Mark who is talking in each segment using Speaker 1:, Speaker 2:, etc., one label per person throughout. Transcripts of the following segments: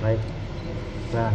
Speaker 1: Baik. Nah.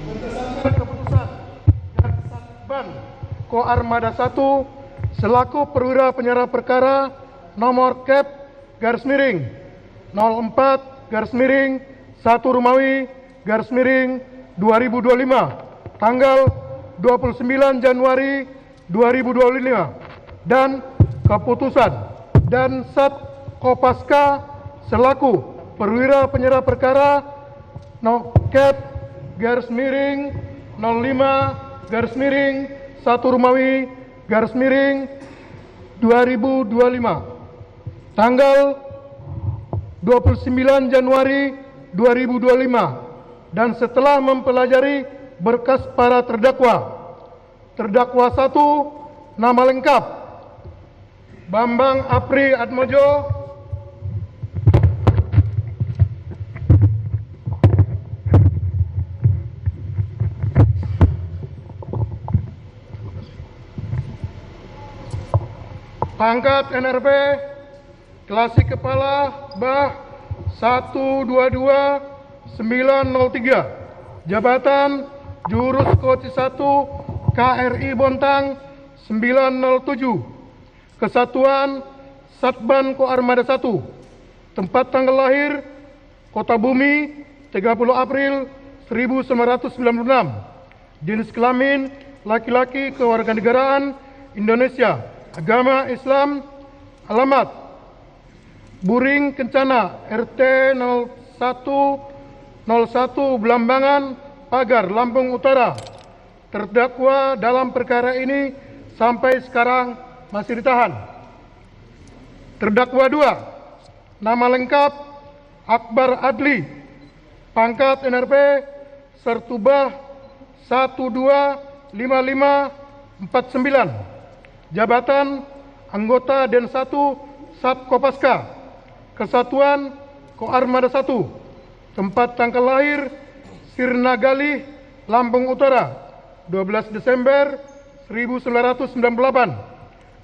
Speaker 2: Keputusan Jaksakban Ko Armada 1 selaku perwira penyerah perkara nomor Kep _04 _1 Romawi _2025 tanggal 29 Januari 2025 dan keputusan dan Sat Kopaska selaku perwira penyerah perkara Kep _05 _1 Romawi _2025 tanggal 29 Januari 2025 dan setelah mempelajari berkas para terdakwa. Terdakwa 1 nama lengkap Bambang Apri Atmojo, pangkat NRP Klasik Kepala Bah 122903, jabatan Jurus Koci 1 KRI Bontang 907, Kesatuan Satban Ko Armada 1, tempat tanggal lahir Kota Bumi 30 April 1996, jenis kelamin laki-laki, kewarganegaraan Indonesia, agama Islam, alamat Buring Kencana RT 0101 Belambangan Pagar, Lampung Utara. Terdakwa dalam perkara ini sampai sekarang masih ditahan. Terdakwa 2 nama lengkap Akbar Adli, pangkat NRP Sertubah 125549, jabatan anggota Den 1 Sat Kopaska, Kesatuan Ko Armada 1, tempat tanggal lahir Sirnagali, Lampung Utara 12 Desember 1998,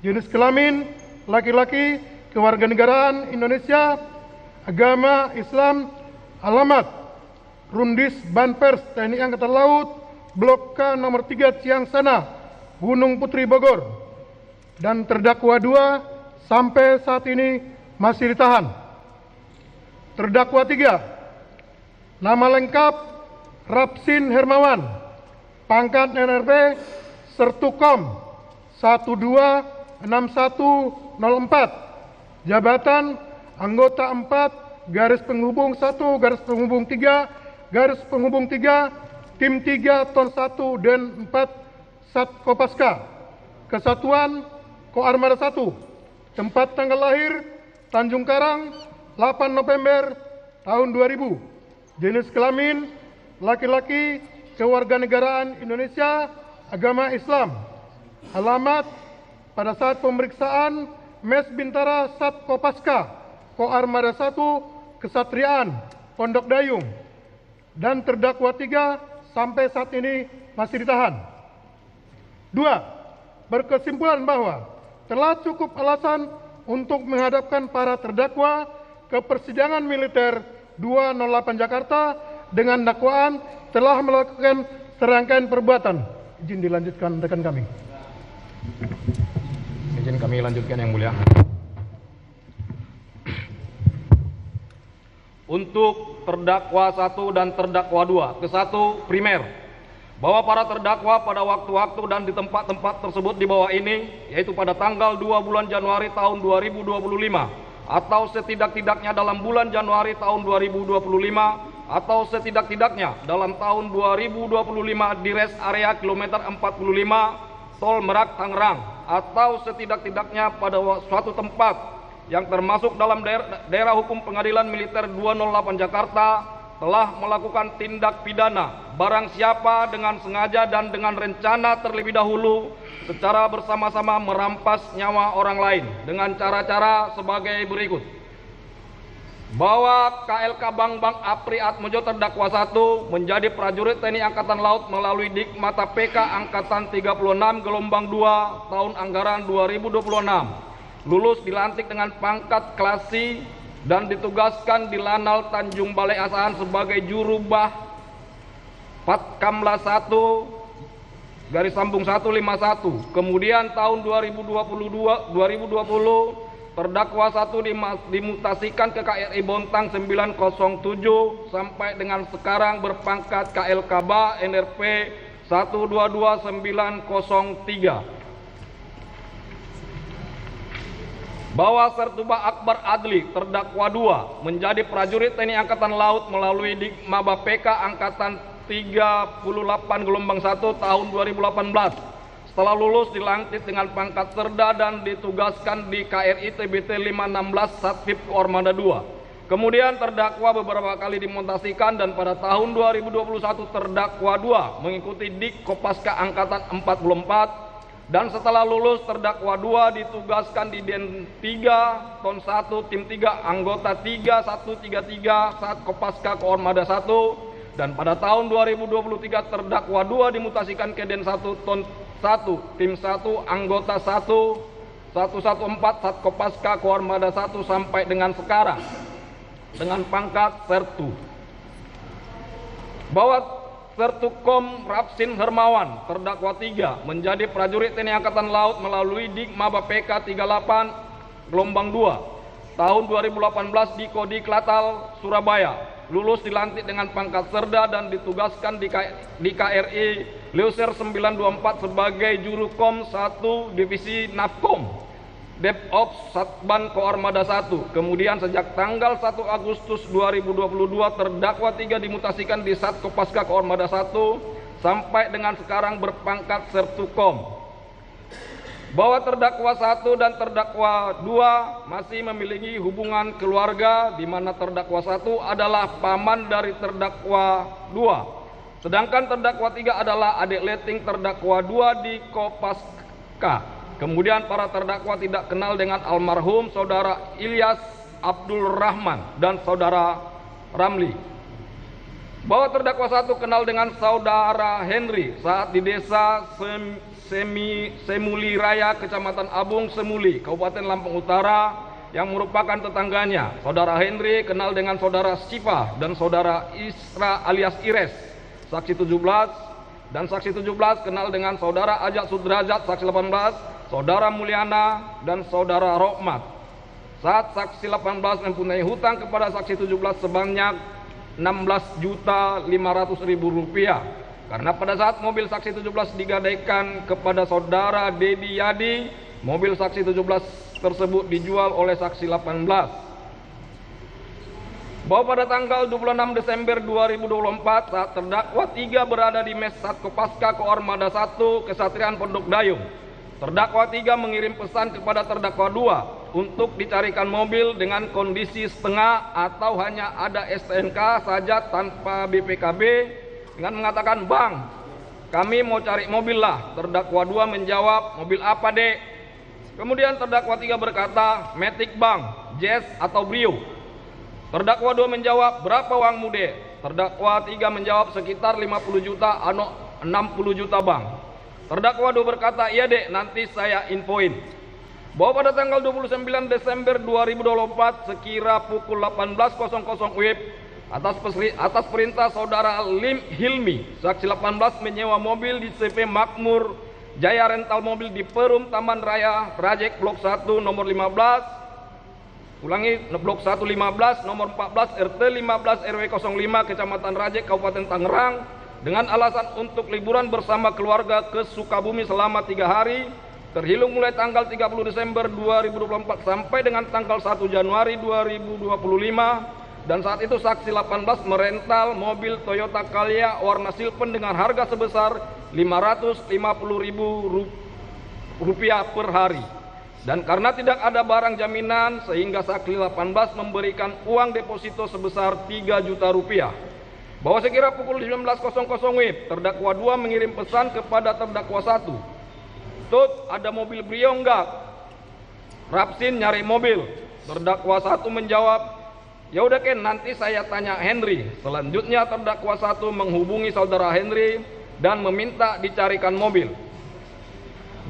Speaker 2: jenis kelamin laki-laki, kewarganegaraan Indonesia, agama Islam, alamat Rundis Banpers TNI Angkatan Laut, Blok K nomor 3 Ciangsana, Gunung Putri, Bogor. Dan terdakwa 2 sampai saat ini masih ditahan. Terdakwa 3 nama lengkap Rapsin Hermawan, pangkat NRP Sertukom 126104, jabatan anggota 4 garis penghubung 1 garis penghubung 3 garis penghubung 3 tim 3 ton 1 Den 4 Sat Kopaska, Kesatuan Ko Armada 1, tempat tanggal lahir Tanjung Karang 8 November tahun 2000, jenis kelamin laki-laki, kewarganegaraan Indonesia, agama Islam, alamat pada saat pemeriksaan Mes Bintara Sat Kopaska Ko Armada 1 Kesatriaan Pondok Dayung. Dan terdakwa 3 sampai saat ini masih ditahan. 2 berkesimpulan bahwa telah cukup alasan untuk menghadapkan para terdakwa ke persidangan militer 208 Jakarta dengan dakwaan telah melakukan serangkaian perbuatan. Izin dilanjutkan rekan kami.
Speaker 3: Izin kami lanjutkan yang mulia. Untuk terdakwa 1 dan terdakwa 2, ke-1 primer, bahwa para terdakwa pada waktu-waktu dan di tempat-tempat tersebut di bawah ini, yaitu pada tanggal 2 bulan Januari tahun 2025 atau setidak-tidaknya dalam bulan Januari tahun 2025 atau setidak-tidaknya dalam tahun 2025 di rest area kilometer 45 Tol Merak Tangerang, atau setidak-tidaknya pada suatu tempat yang termasuk dalam daerah hukum Pengadilan Militer 208 Jakarta telah melakukan tindak pidana barang siapa dengan sengaja dan dengan rencana terlebih dahulu secara bersama-sama merampas nyawa orang lain dengan cara-cara sebagai berikut. Bahwa KLK Bambang Apri Atmojo terdakwa 1 menjadi prajurit TNI Angkatan Laut melalui Dikmata PK Angkatan 36 gelombang 2 tahun anggaran 2026. Lulus dilantik dengan pangkat klasi dan ditugaskan di Lanal Tanjung Balai Asahan sebagai jurubah Patkamla 1 garis sambung 151. Kemudian tahun 2020 terdakwa 1 dimutasikan ke KRI Bontang 907 sampai dengan sekarang berpangkat KLKBA NRP 122903. Bahwa Sertuba Akbar Adli terdakwa 2 menjadi prajurit TNI Angkatan Laut melalui Dikmaba PK Angkatan 38 gelombang 1 tahun 2018. Setelah lulus dilantik dengan pangkat Serda dan ditugaskan di KRI TBT 516 Satvip Koarmada 2. Kemudian terdakwa beberapa kali dimutasikan dan pada tahun 2021 terdakwa 2 mengikuti Dik Kopaska Angkatan 44. Dan setelah lulus terdakwa 2 ditugaskan di Den 3 Ton 1 Tim 3 anggota 3133 saat Kopaska Koarmada 1. Dan pada tahun 2023 terdakwa 2 dimutasikan ke Den 1 Ton 1 Tim 1 anggota 114 saat Kopaska Koarmada 1 sampai dengan sekarang dengan pangkat Sertu. Bahwa Sertukom Rapsin Hermawan terdakwa 3 menjadi prajurit TNI Angkatan Laut melalui Dikmaba PK 38 gelombang 2 tahun 2018 di Kodim Klatal Surabaya. Lulus dilantik dengan pangkat Serda dan ditugaskan di KRI Leuser 924 sebagai Jurukom 1 Divisi Nafkom DevOps Satban Koarmada 1. Kemudian sejak tanggal 1 Agustus 2022 terdakwa 3 dimutasikan di Sat Kopaska Koarmada 1 sampai dengan sekarang berpangkat Sertukom. Bahwa terdakwa 1 dan terdakwa 2 masih memiliki hubungan keluarga di mana terdakwa 1 adalah paman dari terdakwa 2. Sedangkan terdakwa 3 adalah adik leting terdakwa 2 di Kopaska. Kemudian para terdakwa tidak kenal dengan almarhum saudara Ilyas Abdul Rahman dan saudara Ramli. Bahwa terdakwa 1 kenal dengan saudara Henry saat di desa Semuli Raya, Kecamatan Abung Semuli, Kabupaten Lampung Utara yang merupakan tetangganya. Saudara Henry kenal dengan saudara Siva dan saudara Isra alias Ires, saksi 17, dan saksi 17 kenal dengan saudara Ajak Sudrajat, saksi 18, saudara Mulyana dan saudara Rohmat. Saat saksi 18 mempunyai hutang kepada saksi 17 sebanyak Rp16.500.000 karena pada saat mobil saksi 17 digadaikan kepada saudara Dedi Yadi, mobil saksi 17 tersebut dijual oleh saksi 18. Bahwa pada tanggal 26 Desember 2024 saat terdakwa 3 berada di Mes Sat Kopaska Koarmada 1 Kesatrian Pondok Dayung, terdakwa 3 mengirim pesan kepada terdakwa 2 untuk dicarikan mobil dengan kondisi setengah atau hanya ada STNK saja tanpa BPKB dengan mengatakan, "Bang, kami mau cari mobil lah." Terdakwa 2 menjawab, "Mobil apa, Dek?" Kemudian terdakwa 3 berkata, "Matic Bang, Jazz atau Brio." Terdakwa 2 menjawab, "Berapa uangmu, Dek?" Terdakwa 3 menjawab, "Sekitar 50 juta, 60 juta Bang." Terdakwa 2 berkata, "Iya, Dek, nanti saya infoin." Bahwa pada tanggal 29 Desember 2024 sekira pukul 18.00 WIB atas perintah saudara Lim Hilmi, saksi 18 menyewa mobil di CP Makmur Jaya Rental Mobil di Perum Taman Raya Rajek Blok 1 nomor 15. Ulangi, Blok 115 nomor 14 RT 15 RW 05 Kecamatan Rajek Kabupaten Tangerang dengan alasan untuk liburan bersama keluarga ke Sukabumi selama 3 hari terhitung mulai tanggal 30 Desember 2024 sampai dengan tanggal 1 Januari 2025. Dan saat itu saksi 18 merental mobil Toyota Calya warna silpen dengan harga sebesar Rp550.000 per hari. Dan karena tidak ada barang jaminan sehingga saksi 18 memberikan uang deposito sebesar 3 juta rupiah. Bahwa sekira pukul 19.00 WIB, terdakwa 2 mengirim pesan kepada terdakwa 1. Tut, ada mobil Brio enggak? Rapsin nyari mobil. Terdakwa 1 menjawab, ya udah Ken, nanti saya tanya Henry. Selanjutnya terdakwa 1 menghubungi saudara Henry dan meminta dicarikan mobil.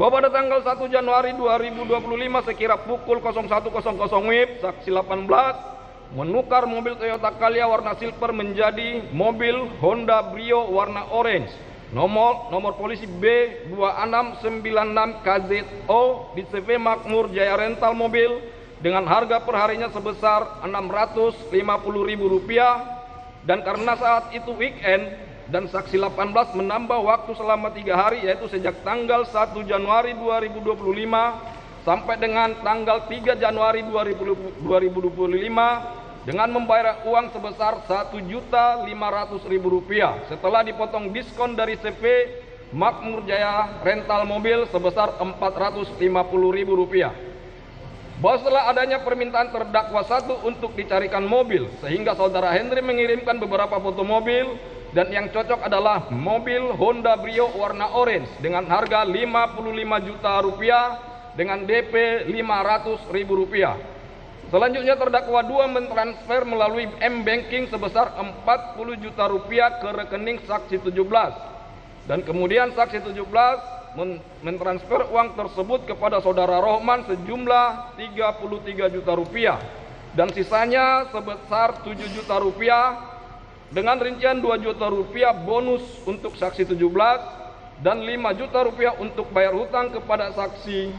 Speaker 3: Bahwa pada tanggal 1 Januari 2025 sekira pukul 01.00 WIB, saksi 18 menukar mobil Toyota Calya warna silver menjadi mobil Honda Brio warna orange. Nomor polisi B2696 KZO di CV Makmur Jaya Rental Mobil dengan harga perharinya sebesar Rp650.000. Dan karena saat itu weekend dan saksi 18 menambah waktu selama 3 hari, yaitu sejak tanggal 1 Januari 2025 sampai dengan tanggal 3 Januari 2025 dengan membayar uang sebesar Rp1.500.000 setelah dipotong diskon dari CV Makmur Jaya Rental Mobil sebesar Rp450.000. Bahwa setelah adanya permintaan terdakwa 1 untuk dicarikan mobil, sehingga saudara Henry mengirimkan beberapa foto mobil, dan yang cocok adalah mobil Honda Brio warna orange dengan harga Rp55 juta dengan DP Rp500.000. Selanjutnya terdakwa 2 mentransfer melalui M-Banking sebesar Rp40 juta ke rekening saksi 17. Dan kemudian saksi 17 mentransfer uang tersebut kepada saudara Rohman sejumlah Rp33 juta dan sisanya sebesar Rp7 juta dengan rincian Rp2 juta bonus untuk saksi 17 dan Rp5 juta untuk bayar hutang kepada saksi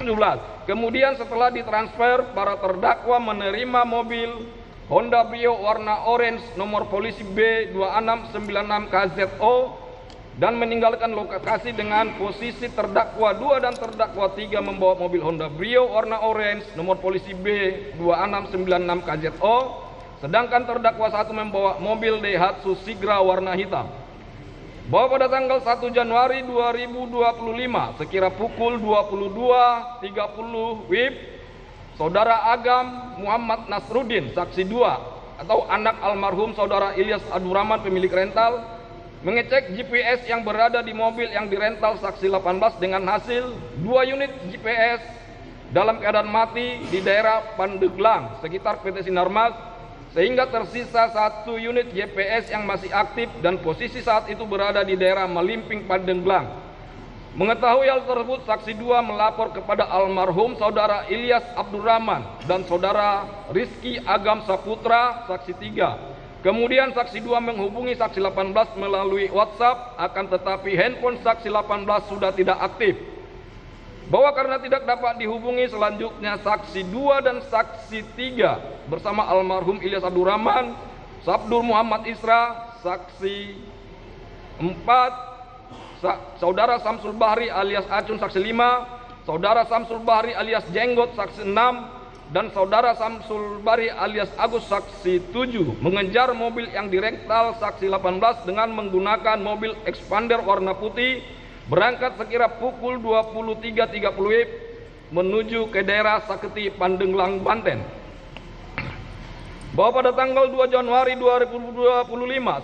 Speaker 3: 17. Kemudian setelah ditransfer, para terdakwa menerima mobil Honda Brio warna orange nomor polisi B2696 KZO dan meninggalkan lokasi dengan posisi terdakwa 2 dan terdakwa 3 membawa mobil Honda Brio warna orange nomor polisi B2696 KZO, sedangkan terdakwa 1 membawa mobil Daihatsu Sigra warna hitam. Bahwa pada tanggal 1 Januari 2025 sekira pukul 22.30 WIB, saudara Agam Muhammad Nasruddin, saksi 2 atau anak almarhum saudara Ilyas Abdurrahman pemilik rental, mengecek GPS yang berada di mobil yang dirental saksi 18 dengan hasil 2 unit GPS dalam keadaan mati di daerah Pandeglang sekitar PT Sinarmas, sehingga tersisa 1 unit GPS yang masih aktif dan posisi saat itu berada di daerah Malimping Pandeglang. Mengetahui hal tersebut, saksi 2 melapor kepada almarhum saudara Ilyas Abdurrahman dan saudara Rizky Agam Saputra, saksi 3. Kemudian saksi 2 menghubungi saksi 18 melalui WhatsApp, akan tetapi handphone saksi 18 sudah tidak aktif. Bahwa karena tidak dapat dihubungi, selanjutnya saksi 2 dan saksi 3 bersama almarhum Ilyas Abdurrahman, Sabdur Muhammad Isra, saksi 4, saudara Samsul Bahri alias Acun, saksi 5, saudara Samsul Bahri alias Jenggot, saksi 6, dan saudara Samsul Bahri alias Agus, saksi 7 mengejar mobil yang dirental saksi 18 dengan menggunakan mobil Expander warna putih berangkat sekira pukul 23.30 WIB menuju ke daerah Saketi Pandeglang, Banten. Bahwa pada tanggal 2 Januari 2025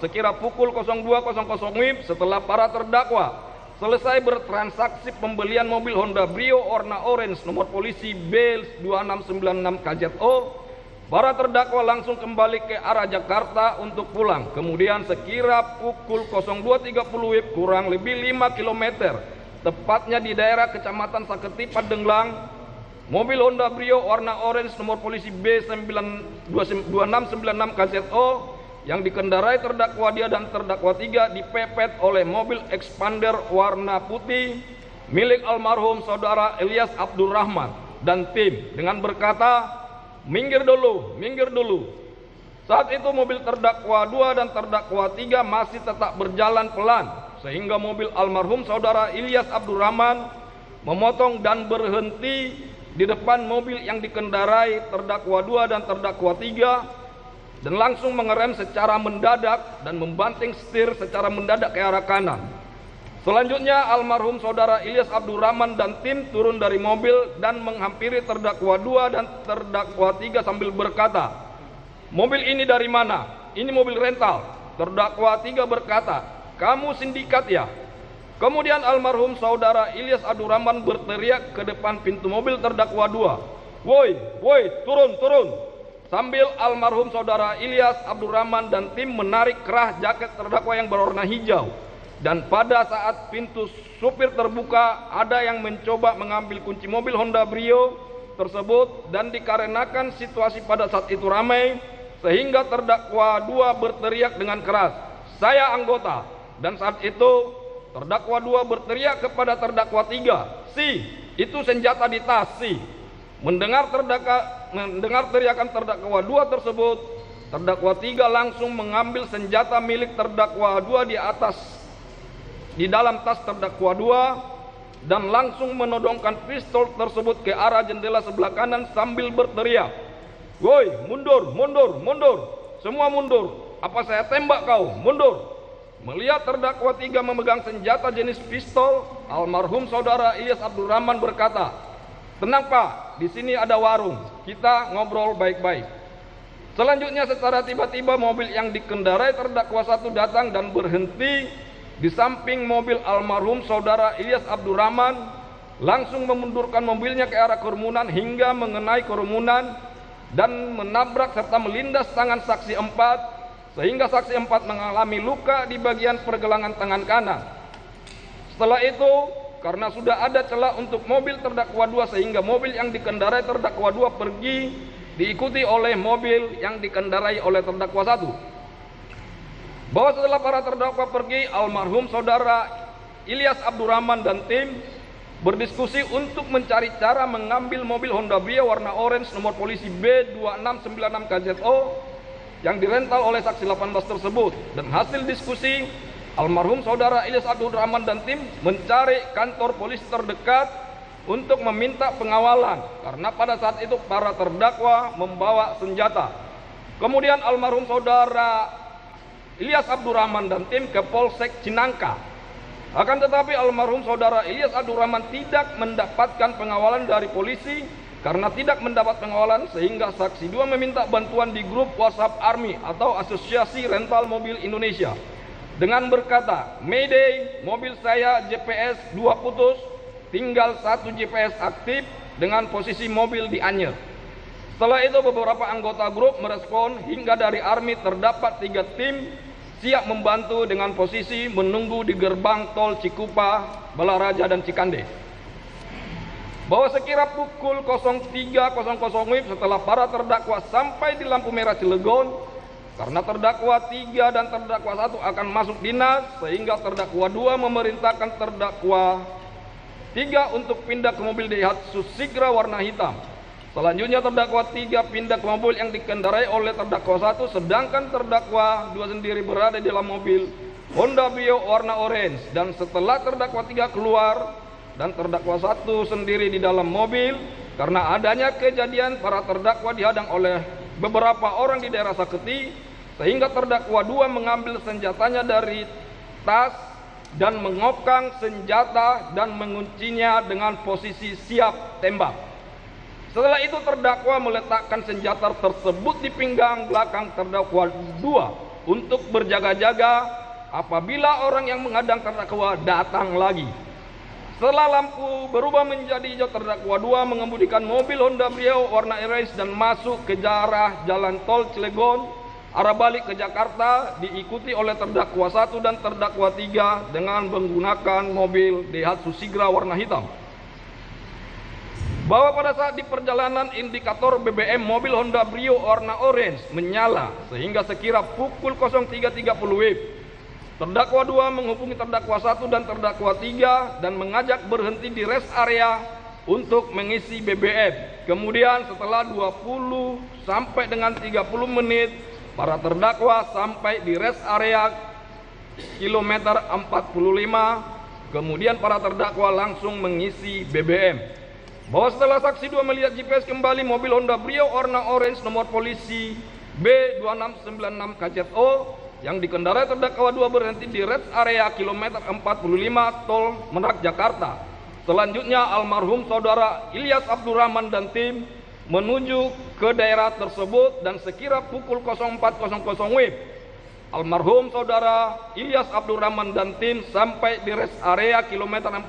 Speaker 3: sekira pukul 02.00 WIB, setelah para terdakwa selesai bertransaksi pembelian mobil Honda Brio warna orange nomor polisi B2696 KZO, para terdakwa langsung kembali ke arah Jakarta untuk pulang. Kemudian sekira pukul 02.30 WIB kurang lebih 5 km, tepatnya di daerah Kecamatan Saketi Pandeglang, mobil Honda Brio warna orange nomor polisi B2696 KZO yang dikendarai terdakwa dia dan terdakwa 3 dipepet oleh mobil Expander warna putih milik almarhum saudara Ilyas Abdurrahman dan tim dengan berkata, "Minggir dulu, minggir dulu." Saat itu mobil terdakwa 2 dan terdakwa 3 masih tetap berjalan pelan, sehingga mobil almarhum saudara Ilyas Abdurrahman memotong dan berhenti di depan mobil yang dikendarai terdakwa 2 dan terdakwa 3 dan langsung mengerem secara mendadak dan membanting setir secara mendadak ke arah kanan. Selanjutnya almarhum saudara Ilyas Abdurrahman dan tim turun dari mobil dan menghampiri terdakwa 2 dan terdakwa 3 sambil berkata, "Mobil ini dari mana? Ini mobil rental." Terdakwa 3 berkata, "Kamu sindikat ya?" Kemudian almarhum saudara Ilyas Abdurrahman berteriak ke depan pintu mobil terdakwa 2, "Woi, woi, turun, turun." Sambil almarhum saudara Ilyas Abdurrahman dan tim menarik kerah jaket terdakwa yang berwarna hijau. Dan pada saat pintu supir terbuka, ada yang mencoba mengambil kunci mobil Honda Brio tersebut, dan dikarenakan situasi pada saat itu ramai, sehingga terdakwa 2 berteriak dengan keras, "Saya anggota." Dan saat itu terdakwa 2 berteriak kepada terdakwa 3, "Si, itu senjata di tas, si." Mendengar teriakan terdakwa 2 tersebut, terdakwa 3 langsung mengambil senjata milik terdakwa 2 di dalam tas terdakwa 2 dan langsung menodongkan pistol tersebut ke arah jendela sebelah kanan sambil berteriak, "Woi, mundur, mundur, mundur, semua mundur, apa saya tembak kau, mundur." Melihat terdakwa 3 memegang senjata jenis pistol, almarhum saudara Ilyas Abdurrahman berkata, "Tenang Pak, di sini ada warung, kita ngobrol baik-baik." Selanjutnya secara tiba-tiba mobil yang dikendarai terdakwa 1 datang dan berhenti di samping mobil almarhum saudara Ilyas Abdurrahman, langsung memundurkan mobilnya ke arah kerumunan hingga mengenai kerumunan dan menabrak serta melindas tangan saksi 4, sehingga saksi 4 mengalami luka di bagian pergelangan tangan kanan. Setelah itu, karena sudah ada celah untuk mobil terdakwa 2 sehingga mobil yang dikendarai terdakwa 2 pergi diikuti oleh mobil yang dikendarai oleh terdakwa 1. Bahwa setelah para terdakwa pergi, almarhum saudara Ilyas Abdurrahman dan tim berdiskusi untuk mencari cara mengambil mobil Honda Brio warna orange nomor polisi B2696 KZO yang dirental oleh saksi 18 tersebut. Dan hasil diskusi, almarhum saudara Ilyas Abdurrahman dan tim mencari kantor polisi terdekat untuk meminta pengawalan karena pada saat itu para terdakwa membawa senjata. Kemudian almarhum saudara Ilyas Abdurrahman dan tim ke Polsek Cinangka. Akan tetapi almarhum saudara Ilyas Abdurrahman tidak mendapatkan pengawalan dari polisi. Karena tidak mendapat pengawalan, sehingga saksi 2 meminta bantuan di grup WhatsApp Army atau Asosiasi Rental Mobil Indonesia dengan berkata, "Mayday, mobil saya GPS 2 putus, tinggal 1 GPS aktif dengan posisi mobil di Anyer." Setelah itu beberapa anggota grup merespon hingga dari Army terdapat 3 tim siap membantu dengan posisi menunggu di gerbang tol Cikupa, Balaraja dan Cikande. Bahwa sekira pukul 03.00 WIB setelah para terdakwa sampai di lampu merah Cilegon, karena terdakwa 3 dan terdakwa 1 akan masuk dinas, sehingga terdakwa 2 memerintahkan terdakwa 3 untuk pindah ke mobil Daihatsu Sigra warna hitam. Selanjutnya terdakwa 3 pindah ke mobil yang dikendarai oleh terdakwa 1, sedangkan terdakwa 2 sendiri berada di dalam mobil Honda Brio warna orange. Dan setelah terdakwa 3 keluar dan terdakwa 1 sendiri di dalam mobil, karena adanya kejadian para terdakwa dihadang oleh beberapa orang di daerah Saketi, sehingga terdakwa 2 mengambil senjatanya dari tas dan mengokang senjata dan menguncinya dengan posisi siap tembak. Setelah itu terdakwa meletakkan senjata tersebut di pinggang belakang terdakwa 2 untuk berjaga-jaga apabila orang yang menghadang terdakwa datang lagi. Setelah lampu berubah menjadi hijau, terdakwa 2 mengemudikan mobil Honda Brio warna orange dan masuk ke arah jalan tol Cilegon arah balik ke Jakarta, diikuti oleh terdakwa 1 dan terdakwa 3 dengan menggunakan mobil Daihatsu Sigra warna hitam. Bahwa pada saat di perjalanan indikator BBM mobil Honda Brio warna orange menyala, sehingga sekira pukul 03.30 WIB terdakwa 2 menghubungi terdakwa 1 dan terdakwa 3 dan mengajak berhenti di rest area untuk mengisi BBM. Kemudian setelah 20 sampai dengan 30 menit para terdakwa sampai di rest area kilometer 45. Kemudian para terdakwa langsung mengisi BBM. Bahwa setelah saksi 2 melihat GPS kembali mobil Honda Brio warna orange nomor polisi B2696 KZO yang dikendarai terdakwa 2 berhenti di rest area kilometer 45 Tol Merak Jakarta. Selanjutnya almarhum saudara Ilyas Abdurrahman dan tim menuju ke daerah tersebut dan sekira pukul 04.00 WIB almarhum saudara Ilyas Abdurrahman dan tim sampai di rest area kilometer 45.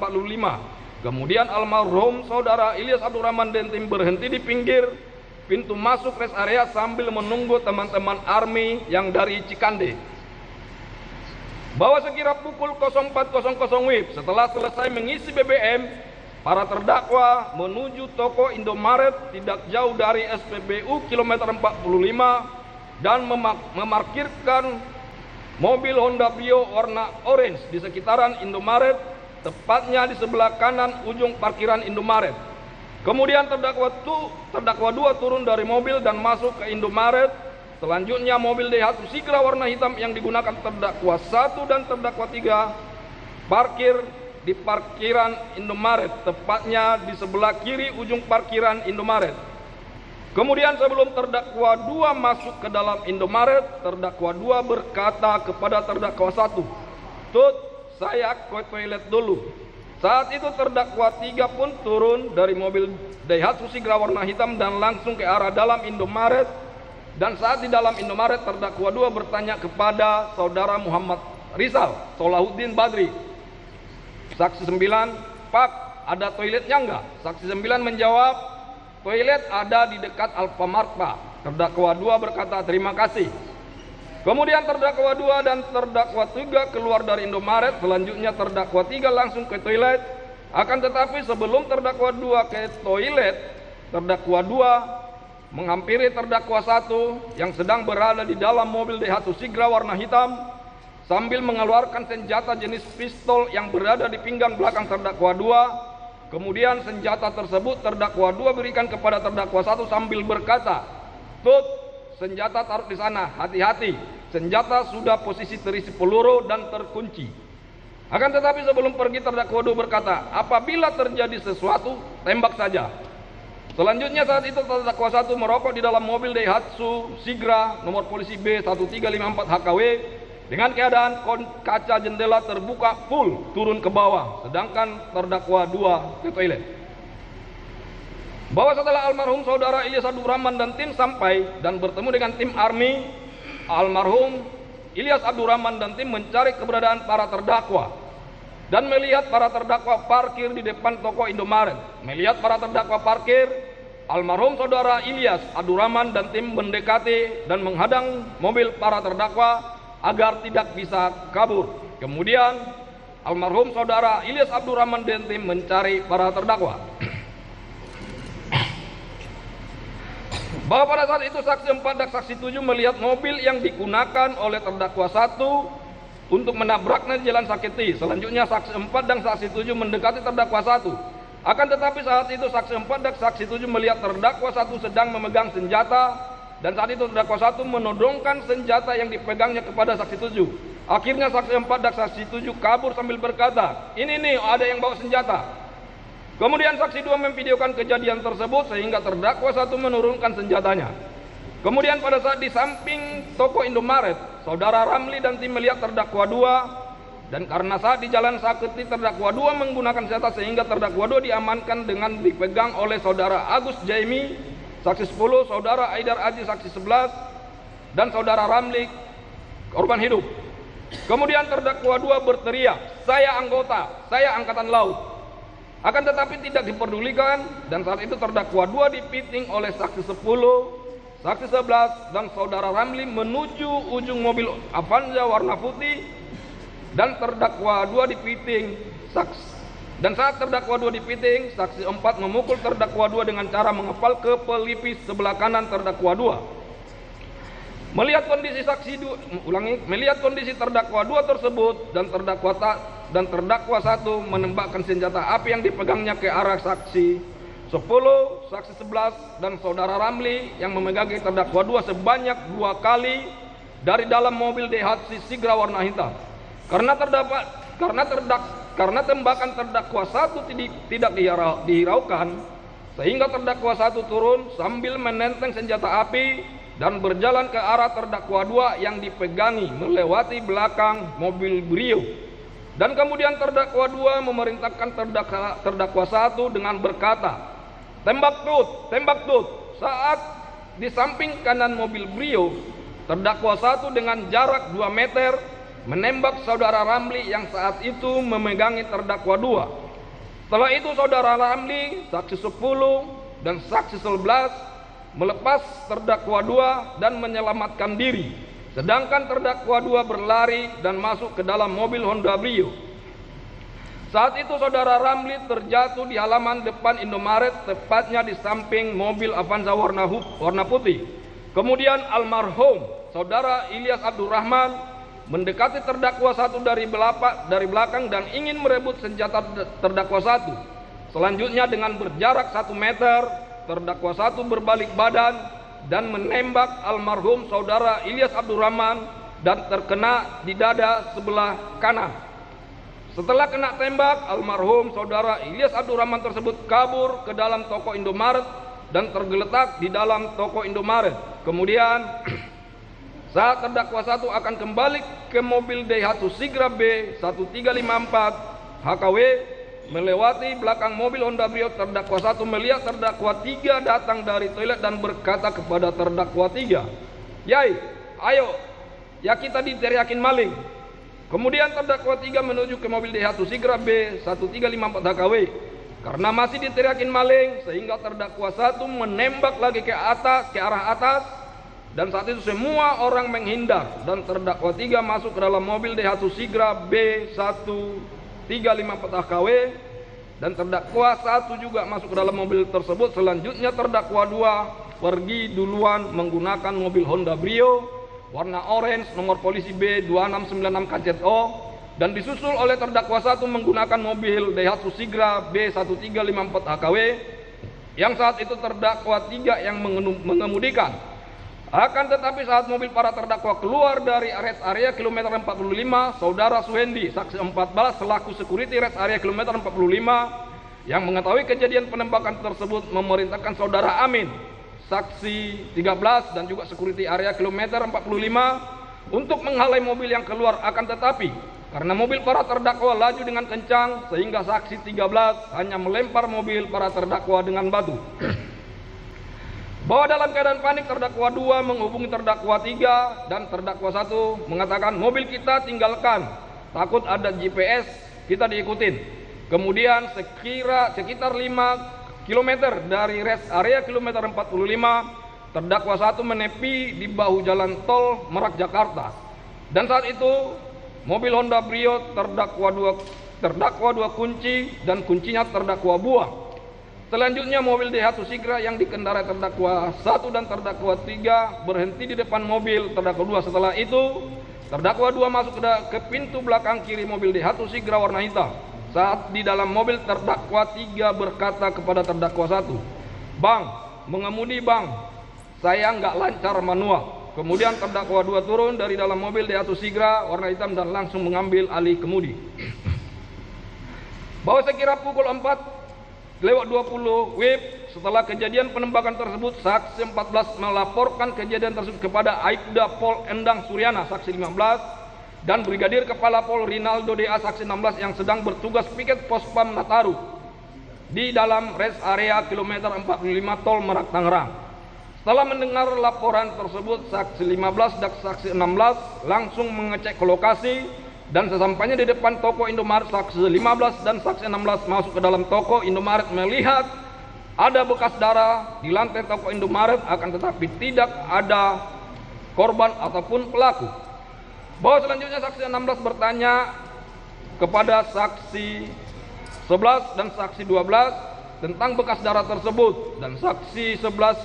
Speaker 3: Kemudian almarhum saudara Ilyas Abdurrahman dan tim berhenti di pinggir pintu masuk rest area sambil menunggu teman-teman ARMY yang dari Cikande. Bahwa sekira pukul 04.00 WIB setelah selesai mengisi BBM, para terdakwa menuju toko Indomaret tidak jauh dari SPBU kilometer 45 dan memarkirkan mobil Honda Brio warna orange di sekitaran Indomaret, tepatnya di sebelah kanan ujung parkiran Indomaret. Kemudian terdakwa 2 turun dari mobil dan masuk ke Indomaret. Selanjutnya mobil Daihatsu Sigra warna hitam yang digunakan terdakwa 1 dan terdakwa 3 parkir di parkiran Indomaret, tepatnya di sebelah kiri ujung parkiran Indomaret. Kemudian sebelum terdakwa 2 masuk ke dalam Indomaret, terdakwa 2 berkata kepada terdakwa 1, "Tut, saya ke toilet dulu." Saat itu terdakwa 3 pun turun dari mobil Daihatsu Sigra warna hitam dan langsung ke arah dalam Indomaret. Dan saat di dalam Indomaret, terdakwa 2 bertanya kepada saudara Muhammad Rizal Solahuddin Badri. Saksi 9, "Pak, ada toiletnya enggak?" Saksi 9 menjawab, "Toilet ada di dekat Alfamart, Pak." Terdakwa 2 berkata, "Terima kasih." Kemudian terdakwa 2 dan terdakwa 3 keluar dari Indomaret. Selanjutnya terdakwa 3 langsung ke toilet. Akan tetapi sebelum terdakwa 2 ke toilet, terdakwa 2 menghampiri terdakwa 1 yang sedang berada di dalam mobil Daihatsu Sigra warna hitam sambil mengeluarkan senjata jenis pistol yang berada di pinggang belakang terdakwa 2. Kemudian senjata tersebut terdakwa 2 berikan kepada terdakwa 1 sambil berkata, "Tut, senjata taruh di sana, hati-hati. Senjata sudah posisi terisi peluru dan terkunci." Akan tetapi sebelum pergi terdakwa 2 berkata, "Apabila terjadi sesuatu, tembak saja." Selanjutnya saat itu terdakwa 1 merokok di dalam mobil Daihatsu Sigra nomor polisi B1354 HKW dengan keadaan kaca jendela terbuka full turun ke bawah, sedangkan terdakwa 2 ke toilet. Bahwa setelah almarhum saudara Ilyas Abdurrahman dan tim sampai dan bertemu dengan tim ARMY, almarhum Ilyas Abdurrahman dan tim mencari keberadaan para terdakwa dan melihat para terdakwa parkir di depan toko Indomaret. Melihat para terdakwa parkir, almarhum saudara Ilyas Abdurrahman dan tim mendekati dan menghadang mobil para terdakwa agar tidak bisa kabur. Kemudian almarhum saudara Ilyas Abdurrahman dan tim mencari para terdakwa. Bahwa pada saat itu saksi 4 dan saksi 7 melihat mobil yang digunakan oleh terdakwa 1 untuk menabraknya di Jalan Saketi. Selanjutnya saksi 4 dan saksi 7 mendekati terdakwa 1. Akan tetapi saat itu saksi 4 dan saksi 7 melihat terdakwa 1 sedang memegang senjata, dan saat itu terdakwa 1 menodongkan senjata yang dipegangnya kepada saksi 7. Akhirnya saksi 4 dan saksi 7 kabur sambil berkata, "Ini nih, ada yang bawa senjata." Kemudian saksi 2 memvideokan kejadian tersebut sehingga terdakwa 1 menurunkan senjatanya. Kemudian pada saat di samping toko Indomaret, saudara Ramli dan tim melihat terdakwa 2, dan karena saat di Jalan Saketi terdakwa 2 menggunakan senjata sehingga terdakwa 2 diamankan dengan dipegang oleh saudara Agus Jaimi, saksi 10, saudara Aidar Aji, saksi 11, dan saudara Ramli, korban hidup. Kemudian terdakwa 2 berteriak, "Saya anggota, saya angkatan laut." Akan tetapi tidak diperdulikan, dan saat itu terdakwa 2 dipiting oleh saksi 10, saksi 11, dan saudara Ramli menuju ujung mobil Avanza warna putih, dan terdakwa 2 dipiting. Dan saat terdakwa 2 dipiting, saksi 4 memukul terdakwa 2 dengan cara mengepal ke pelipis sebelah kanan terdakwa 2. Melihat kondisi terdakwa 2 tersebut dan terdakwa 1 menembakkan senjata api yang dipegangnya ke arah saksi 10, saksi 11, dan saudara Ramli yang memegangi terdakwa 2 sebanyak 2 kali dari dalam mobil Daihatsu Sigra warna hitam. Karena tembakan terdakwa 1 tidak dihiraukan, sehingga terdakwa 1 turun sambil menenteng senjata api dan berjalan ke arah terdakwa 2 yang dipegangi melewati belakang mobil Brio. Dan kemudian terdakwa 2 memerintahkan terdakwa 1 dengan berkata, "Tembak tut, tembak tut." Saat di samping kanan mobil Brio, terdakwa 1 dengan jarak 2 meter menembak saudara Ramli yang saat itu memegangi terdakwa 2. Setelah itu saudara Ramli, saksi 10 dan saksi 11 melepas terdakwa 2 dan menyelamatkan diri, sedangkan terdakwa 2 berlari dan masuk ke dalam mobil Honda Brio. Saat itu saudara Ramli terjatuh di halaman depan Indomaret, tepatnya di samping mobil Avanza warna putih. Kemudian almarhum saudara Ilyas Abdurrahman mendekati terdakwa 1 dari belakang dan ingin merebut senjata terdakwa 1. Selanjutnya dengan berjarak 1 meter, terdakwa 1 berbalik badan dan menembak almarhum saudara Ilyas Abdurrahman dan terkena di dada sebelah kanan. Setelah kena tembak, almarhum saudara Ilyas Abdurrahman tersebut kabur ke dalam toko Indomaret dan tergeletak di dalam toko Indomaret. Kemudian saat terdakwa 1 akan kembali ke mobil Daihatsu Sigra B 1354 HKW melewati belakang mobil Honda Brio, terdakwa 1 melihat terdakwa 3 datang dari toilet dan berkata kepada terdakwa 3, "Yai, ayo, ya kita diteriakin maling." Kemudian terdakwa 3 menuju ke mobil Daihatsu Sigra B 1354 HKW. Karena masih diteriakin maling, sehingga terdakwa 1 menembak lagi ke arah atas, dan saat itu semua orang menghindar dan terdakwa 3 masuk ke dalam mobil Daihatsu Sigra B 1354 HKW dan terdakwa 1 juga masuk ke dalam mobil tersebut. Selanjutnya terdakwa 2 pergi duluan menggunakan mobil Honda Brio warna orange nomor polisi B2696 KZO dan disusul oleh terdakwa 1 menggunakan mobil Daihatsu Sigra B 1354 HKW yang saat itu terdakwa 3 yang mengemudikan. Akan tetapi saat mobil para terdakwa keluar dari rest area kilometer 45, saudara Suhendi, saksi 14 selaku security rest area kilometer 45 yang mengetahui kejadian penembakan tersebut memerintahkan saudara Amin, saksi 13 dan juga security area kilometer 45 untuk menghalai mobil yang keluar. Akan tetapi karena mobil para terdakwa laju dengan kencang sehingga saksi 13 hanya melempar mobil para terdakwa dengan batu. Bahwa dalam keadaan panik terdakwa 2 menghubungi terdakwa 3 dan terdakwa 1 mengatakan, "Mobil kita tinggalkan, takut ada GPS kita diikutin." Kemudian sekitar 5 km dari rest area kilometer 45, terdakwa 1 menepi di bahu jalan tol Merak Jakarta. Dan saat itu mobil Honda Brio terdakwa 2 kunci dan kuncinya terdakwa buang. Selanjutnya mobil Daihatsu Sigra yang dikendarai terdakwa 1 dan terdakwa 3 berhenti di depan mobil terdakwa 2. Setelah itu terdakwa 2 masuk ke pintu belakang kiri mobil Daihatsu Sigra warna hitam. Saat di dalam mobil terdakwa 3 berkata kepada terdakwa 1, "Bang, mengemudi bang, saya nggak lancar manual." Kemudian terdakwa 2 turun dari dalam mobil Daihatsu Sigra warna hitam dan langsung mengambil alih kemudi. Bahwa sekira pukul 4:20 WIB setelah kejadian penembakan tersebut, saksi 14 melaporkan kejadian tersebut kepada Aibda Pol Endang Suryana, saksi 15, dan Brigadir Kepala Pol Rinaldo DA, saksi 16 yang sedang bertugas piket Pospam Nataru di dalam rest area kilometer 45 tol Merak Tangerang. Setelah mendengar laporan tersebut, saksi 15 dan saksi 16 langsung mengecek ke lokasi. Dan sesampainya di depan toko Indomaret, saksi 15 dan saksi 16 masuk ke dalam toko Indomaret melihat ada bekas darah di lantai toko Indomaret, akan tetapi tidak ada korban ataupun pelaku. Bahwa selanjutnya saksi 16 bertanya kepada saksi 11 dan saksi 12 tentang bekas darah tersebut, dan saksi 11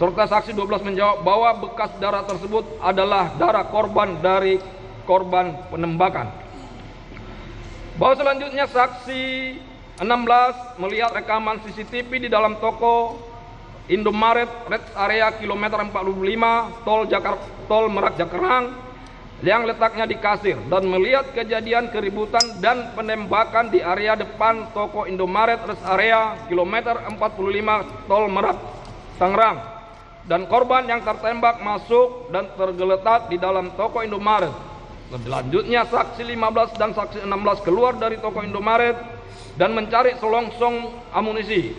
Speaker 3: serta saksi 12 menjawab bahwa bekas darah tersebut adalah darah korban dari korban penembakan. Bahwa selanjutnya saksi 16 melihat rekaman CCTV di dalam toko Indomaret rest area kilometer 45 tol Merak Jakarta yang letaknya di kasir, dan melihat kejadian keributan dan penembakan di area depan toko Indomaret rest area kilometer 45 tol Merak Tangerang. dan korban yang tertembak masuk dan tergeletak di dalam toko Indomaret. Selanjutnya saksi 15 dan saksi 16 keluar dari toko Indomaret dan mencari selongsong amunisi.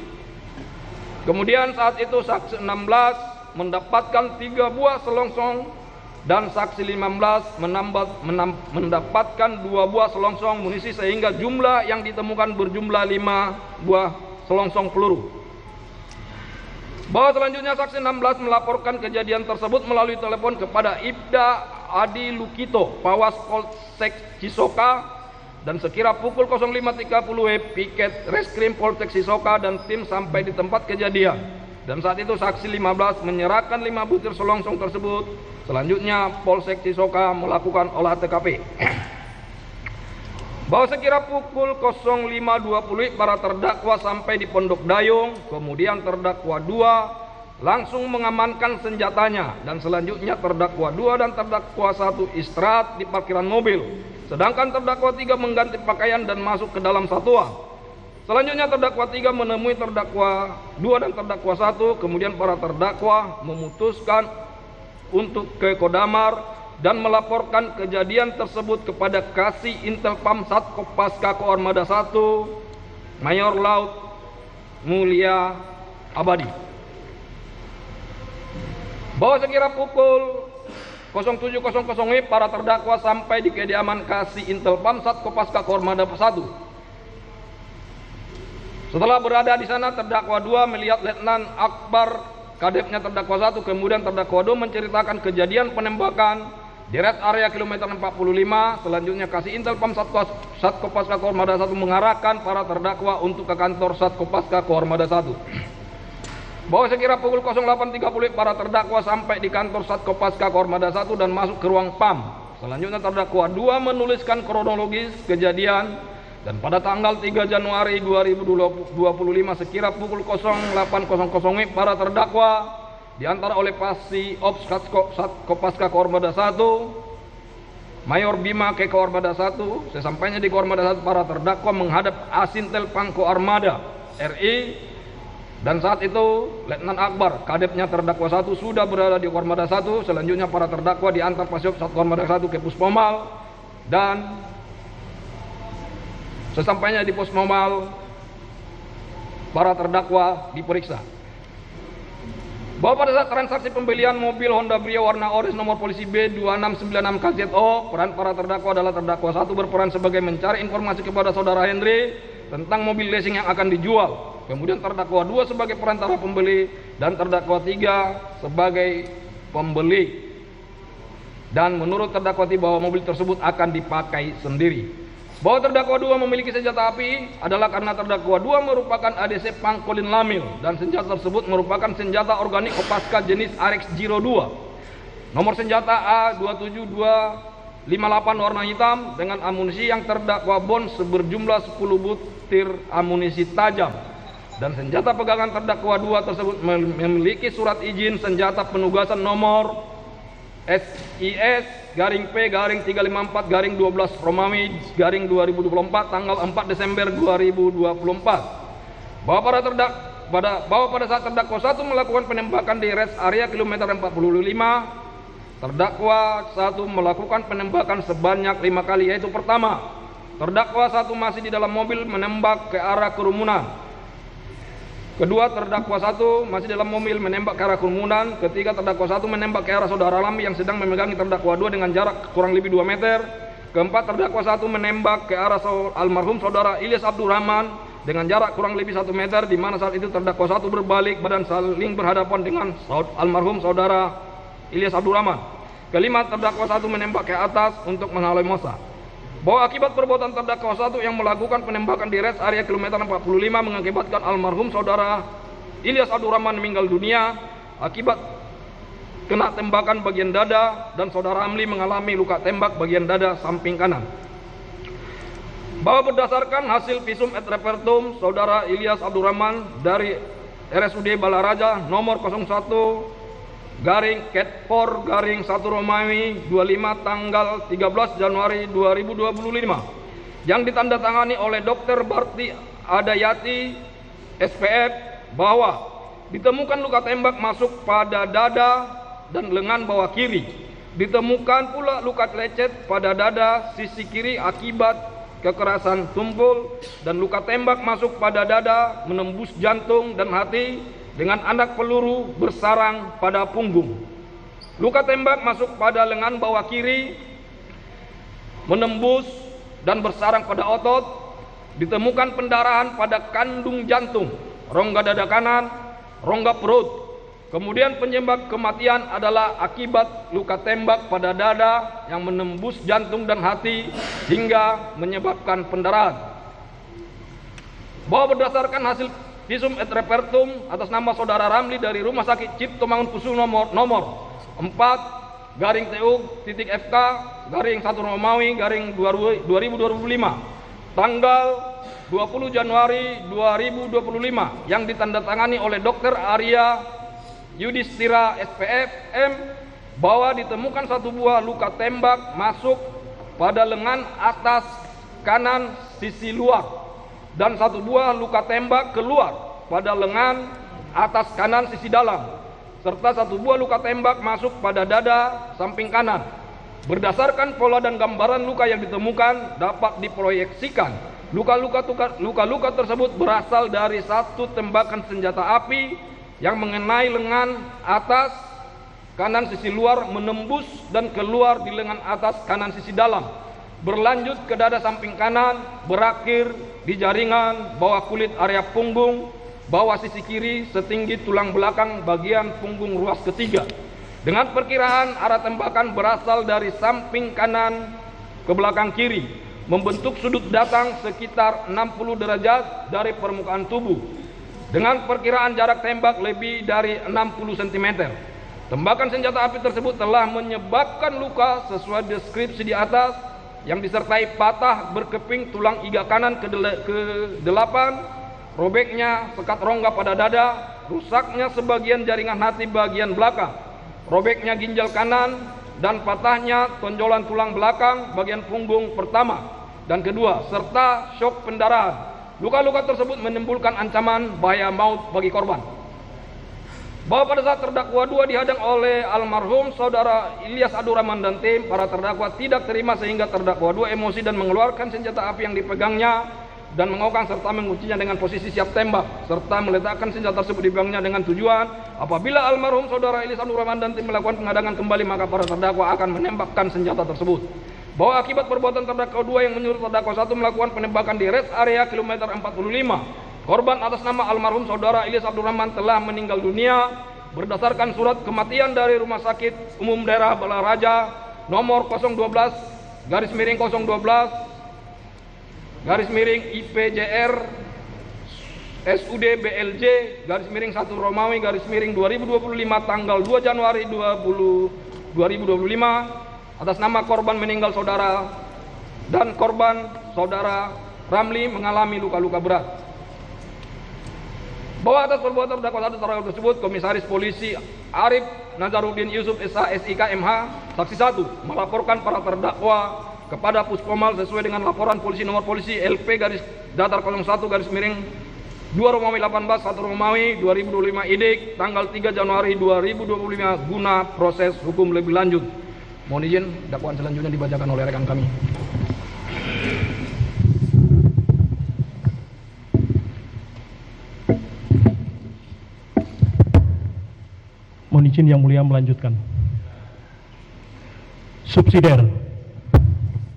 Speaker 3: Kemudian saat itu saksi 16 mendapatkan 3 buah selongsong dan saksi 15 mendapatkan 2 buah selongsong munisi, sehingga jumlah yang ditemukan berjumlah 5 buah selongsong peluru. Bahwa selanjutnya saksi 16 melaporkan kejadian tersebut melalui telepon kepada Ibda Adi Lukito, Pawas Polsek Cisoka, dan sekira pukul 05.30 piket Reskrim Polsek Cisoka dan tim sampai di tempat kejadian. Dan saat itu saksi 15 menyerahkan 5 butir selongsong tersebut. Selanjutnya Polsek Cisoka melakukan olah TKP. Bahwa sekira pukul 05.20 para terdakwa sampai di Pondok Dayung, kemudian terdakwa 2 langsung mengamankan senjatanya, dan selanjutnya terdakwa 2 dan terdakwa 1 istirahat di parkiran mobil, sedangkan terdakwa 3 mengganti pakaian dan masuk ke dalam satuan. Selanjutnya terdakwa 3 menemui terdakwa 2 dan terdakwa 1, kemudian para terdakwa memutuskan untuk ke Kodamar dan melaporkan kejadian tersebut kepada Kasih Intelpam Satkopaska Koarmada 1 Mayor Laut Mulia Abadi. Bahwa sekira pukul 07.00 para terdakwa sampai di kediaman Kasih Intelpam Satkopaska Koarmada 1. Setelah berada di sana, terdakwa 2 melihat Letnan Akbar, kadepnya terdakwa 1, kemudian terdakwa 2 menceritakan kejadian penembakan di rest area kilometer 45. Selanjutnya Kasih Intelpam Satkopaska Koarmada 1 mengarahkan para terdakwa untuk ke kantor Satkopaska Koarmada 1. Bahwa sekira pukul 08.30 para terdakwa sampai di kantor Satkopaska Koarmada 1 dan masuk ke ruang PAM. Selanjutnya terdakwa 2 menuliskan kronologis kejadian, dan pada tanggal 3 Januari 2025 sekira pukul 08.00 para terdakwa diantar oleh Pasi Ops Satkopaska Koarmada 1 Mayor Bima ke Koarmada 1. Sesampainya di Koarmada 1, para terdakwa menghadap Asintelpam Koarmada RI, dan saat itu Letnan Akbar, kadepnya terdakwa 1, sudah berada di Koarmada 1. Selanjutnya para terdakwa diantar Pasi Ops Koarmada 1 ke Puspomal, dan sesampainya di Puspomal para terdakwa diperiksa. Bahwa pada saat transaksi pembelian mobil Honda Brio warna orange nomor polisi B2696 KZO, peran para terdakwa adalah terdakwa 1 berperan sebagai mencari informasi kepada saudara Henry tentang mobil leasing yang akan dijual. Kemudian terdakwa 2 sebagai perantara pembeli dan terdakwa 3 sebagai pembeli. Dan menurut terdakwa 3 bahwa mobil tersebut akan dipakai sendiri. Bahwa terdakwa 2 memiliki senjata api adalah karena terdakwa 2 merupakan ADC Pangkolin Lamil, dan senjata tersebut merupakan senjata organik Kopaska jenis RX02. Nomor senjata A27258 warna hitam dengan amunisi yang terdakwa bon berjumlah 10 butir amunisi tajam. Dan senjata pegangan terdakwa 2 tersebut memiliki surat izin senjata penugasan nomor SIS-P-354-12 Romawi 2024 tanggal 4 Desember 2024. Bahwa pada saat terdakwa 1 melakukan penembakan di rest area kilometer 45, terdakwa 1 melakukan penembakan sebanyak 5 kali, yaitu pertama, terdakwa 1 masih di dalam mobil menembak ke arah kerumunan. Kedua, terdakwa 1 masih dalam mobil menembak ke arah kerumunan. Ketiga, terdakwa 1 menembak ke arah saudara Lambi yang sedang memegangi terdakwa 2 dengan jarak kurang lebih 2 meter. Keempat, terdakwa 1 menembak ke arah almarhum saudara Ilyas Abdurrahman dengan jarak kurang lebih 1 meter, di mana saat itu terdakwa 1 berbalik badan saling berhadapan dengan almarhum saudara Ilyas Abdurrahman. Kelima, terdakwa 1 menembak ke atas untuk menghalau massa. Bahwa akibat perbuatan terdakwa 1 yang melakukan penembakan di rest area kilometer 45 mengakibatkan almarhum saudara Ilyas Abdurrahman meninggal dunia akibat kena tembakan bagian dada, dan saudara Amli mengalami luka tembak bagian dada samping kanan. Bahwa berdasarkan hasil visum et repertum saudara Ilyas Abdurrahman dari RSUD Balaraja nomor 01/Ket4/1 Romawi 25 tanggal 13 Januari 2025 yang ditandatangani oleh Dr. Barti Adayati SPF, bahwa ditemukan luka tembak masuk pada dada dan lengan bawah kiri. Ditemukan pula luka lecet pada dada sisi kiri akibat kekerasan tumpul, dan luka tembak masuk pada dada menembus jantung dan hati dengan anak peluru bersarang pada punggung. Luka tembak masuk pada lengan bawah kiri menembus dan bersarang pada otot. Ditemukan pendarahan pada kandung jantung, rongga dada kanan, rongga perut. Kemudian penyebab kematian adalah akibat luka tembak pada dada yang menembus jantung dan hati hingga menyebabkan pendarahan. Bahwa berdasarkan hasil visum et repertum atas nama saudara Ramli dari Rumah Sakit Cipto Mangunkusumo nomor 4/1-1 Romawi/1 tanggal 20 Januari 2025 yang ditandatangani oleh Dr. Arya Yudhistira SPF M, bahwa ditemukan satu buah luka tembak masuk pada lengan atas kanan sisi luar dan satu buah luka tembak keluar pada lengan atas kanan sisi dalam, serta satu buah luka tembak masuk pada dada samping kanan. Berdasarkan pola dan gambaran luka yang ditemukan, dapat diproyeksikan luka-luka tersebut berasal dari satu tembakan senjata api yang mengenai lengan atas kanan sisi luar, menembus dan keluar di lengan atas kanan sisi dalam, berlanjut ke dada samping kanan, berakhir di jaringan bawah kulit area punggung bawah sisi kiri setinggi tulang belakang bagian punggung ruas ketiga. Dengan perkiraan arah tembakan berasal dari samping kanan ke belakang kiri, membentuk sudut datang sekitar 60 derajat dari permukaan tubuh. Dengan perkiraan jarak tembak lebih dari 60 cm. Tembakan senjata api tersebut telah menyebabkan luka sesuai deskripsi di atas, yang disertai patah berkeping tulang iga kanan ke-8, robeknya sekat rongga pada dada, rusaknya sebagian jaringan hati bagian belakang, robeknya ginjal kanan, dan patahnya tonjolan tulang belakang bagian punggung pertama dan kedua, serta syok pendarahan. Luka-luka tersebut menimbulkan ancaman bahaya maut bagi korban. Bahwa pada saat terdakwa 2 dihadang oleh almarhum saudara Ilyas Abdurrahman dan tim, para terdakwa tidak terima sehingga terdakwa 2 emosi dan mengeluarkan senjata api yang dipegangnya dan mengokang serta menguncinya dengan posisi siap tembak, serta meletakkan senjata tersebut di pegangnya dengan tujuan apabila almarhum saudara Ilyas Abdurrahman dan tim melakukan pengadangan kembali, maka para terdakwa akan menembakkan senjata tersebut. Bahwa akibat perbuatan terdakwa 2 yang menyuruh terdakwa 1 melakukan penembakan di rest area kilometer 45, korban atas nama almarhum saudara Ilyas Abdurrahman telah meninggal dunia berdasarkan surat kematian dari Rumah Sakit Umum Daerah Balaraja nomor 012/012/IPJR SUD BLJ /1 Romawi /2025 tanggal 2 Januari 2025 atas nama korban meninggal saudara dan korban saudara Ramli mengalami luka-luka berat. Bahwa atas perbuatan terdakwa 1 tersebut, Komisaris Polisi Arif Nazaruddin Yusuf SH SIK MH saksi 1 melaporkan para terdakwa kepada Puskomal sesuai dengan laporan polisi nomor polisi LP-01-2 Romawi 18 1 Romawi 2025 IDIK tanggal 3 Januari 2025 guna proses hukum lebih lanjut. Mohon izin dakwaan selanjutnya dibacakan oleh rekan kami.
Speaker 4: Mohon izin yang mulia melanjutkan. Subsidiar,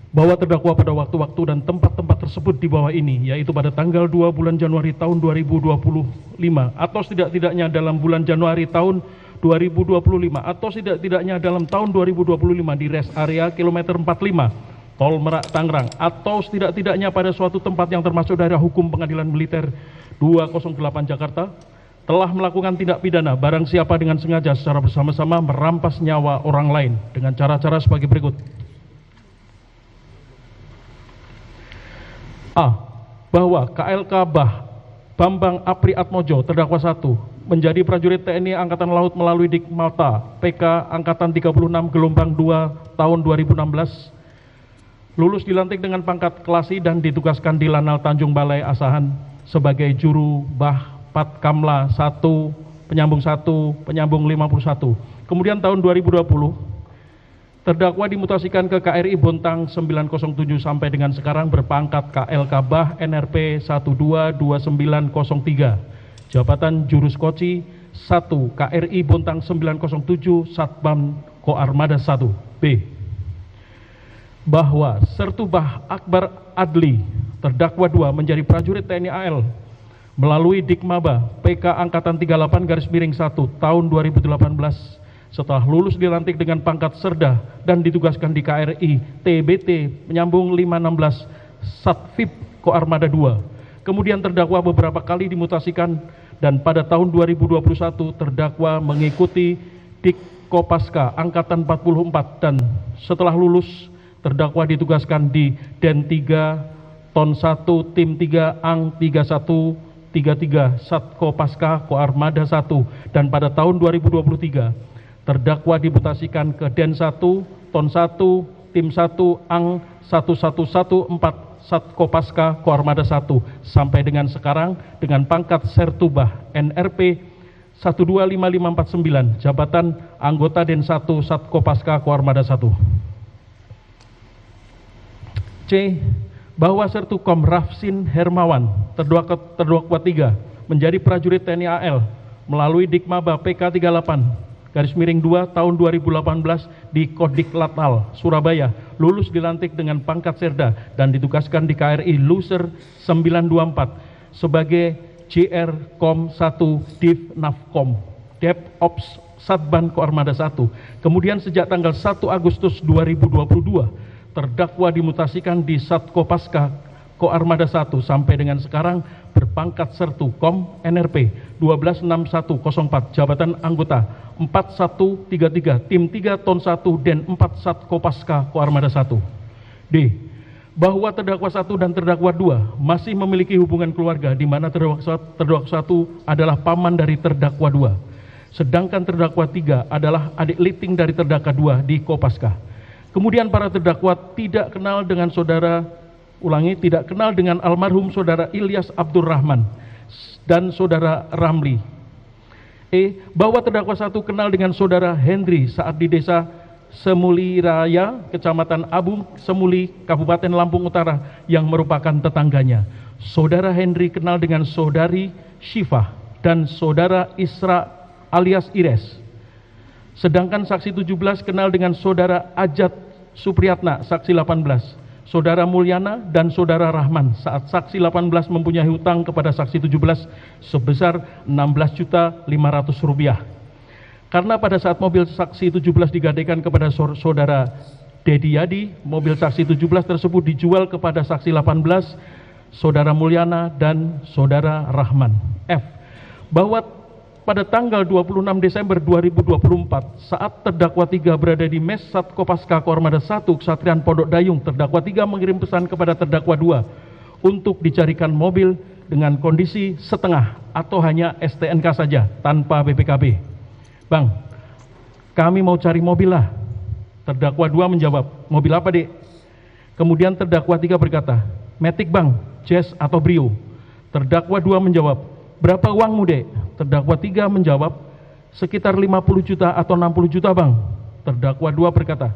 Speaker 4: bahwa terdakwa pada waktu-waktu dan tempat-tempat tersebut di bawah ini, yaitu pada tanggal 2 bulan Januari tahun 2025 atau setidak-tidaknya dalam bulan Januari tahun 2025 atau setidak-tidaknya dalam tahun 2025 di rest area kilometer 45 Tol Merak Tangerang atau setidak-tidaknya pada suatu tempat yang termasuk daerah hukum Pengadilan Militer 208 Jakarta telah melakukan tindak pidana barang siapa dengan sengaja secara bersama-sama merampas nyawa orang lain dengan cara-cara sebagai berikut. A. Bahwa KLK Bambang Apri Atmojo terdakwa 1 menjadi prajurit TNI Angkatan Laut melalui Dik Malta PK Angkatan 36 gelombang 2 tahun 2016, lulus dilantik dengan pangkat Klasi dan ditugaskan di Lanal Tanjung Balai Asahan sebagai Juru Bah Patkamla 1 penyambung 1, penyambung 51. Kemudian tahun 2020, terdakwa dimutasikan ke KRI Bontang 907 sampai dengan sekarang berpangkat KLK Bah NRP 122903. Jabatan Jurus Koci 1 KRI Bontang 907 Satbam Koarmada 1. B. Bahwa Sertubah Akbar Adli terdakwa 2 menjadi prajurit TNI AL melalui Dikmaba PK Angkatan 38/1 tahun 2018 setelah lulus dilantik dengan pangkat Serda dan ditugaskan di KRI TBT menyambung 516 Satvip Koarmada 2. Kemudian terdakwa beberapa kali dimutasikan dan pada tahun 2021 terdakwa mengikuti Dikkopaska Angkatan 44 dan setelah lulus terdakwa ditugaskan di Den 3 Ton 1 Tim 3 Ang 3133 Satkopaska Koarmada 1 dan pada tahun 2023 terdakwa dimutasikan ke Den 1 Ton 1 Tim 1 Ang 1114 Satkopaska Koarmada 1 sampai dengan sekarang dengan pangkat Sertubah NRP 125549 jabatan anggota Den 1 Satkopaska Koarmada 1. C. Bahwa Sertukom Rafsin Hermawan terdakwa 3 menjadi prajurit TNI AL melalui Dikmaba PK 38/2 tahun 2018 di Kodik Latal, Surabaya, lulus dilantik dengan pangkat Serda dan ditugaskan di KRI Luser 924 sebagai JR Kom 1 Div Navkom Dep Ops Satban Koarmada 1. Kemudian sejak tanggal 1 Agustus 2022 terdakwa dimutasikan di Satkopaska Koarmada 1 sampai dengan sekarang berpangkat Sertukom NRP 126104 jabatan anggota 4133 Tim 3 Ton 1 Den 4 Satkopaska Koarmada 1. D. Bahwa terdakwa 1 dan terdakwa 2 masih memiliki hubungan keluarga di mana terdakwa 1 adalah paman dari terdakwa 2 sedangkan terdakwa 3 adalah adik liting dari terdakwa 2 di Kopaska. Kemudian para terdakwa tidak kenal dengan tidak kenal dengan almarhum saudara Ilyas Abdurrahman dan saudara Ramli. E. Bahwa terdakwa 1 kenal dengan saudara Hendri saat di desa Semuli Raya, Kecamatan Abung Semuli, Kabupaten Lampung Utara yang merupakan tetangganya. Saudara Hendri kenal dengan saudari Syifah dan saudara Isra alias Ires. Sedangkan saksi 17 kenal dengan saudara Ajat Supriyatna, saksi 18, saudara Mulyana dan saudara Rahman saat saksi 18 mempunyai hutang kepada saksi 17 sebesar Rp16.500.000. Karena pada saat mobil saksi 17 digadaikan kepada saudara Dedi Yadi, mobil saksi 17 tersebut dijual kepada saksi 18, saudara Mulyana dan saudara Rahman. F. Bahwa pada tanggal 26 Desember 2024 saat terdakwa 3 berada di Mes Satkopaska Koarmada 1 Kesatrian Pondok Dayung, terdakwa 3 mengirim pesan kepada terdakwa 2 untuk dicarikan mobil dengan kondisi setengah atau hanya STNK saja tanpa BPKB. Bang, kami mau cari mobil lah. Terdakwa 2 menjawab, mobil apa dek? Kemudian terdakwa 3 berkata, Matic bang, Jazz atau Brio. Terdakwa 2 menjawab, berapa uangmu dek? Terdakwa 3 menjawab, sekitar 50 juta atau 60 juta bang. Terdakwa 2 berkata,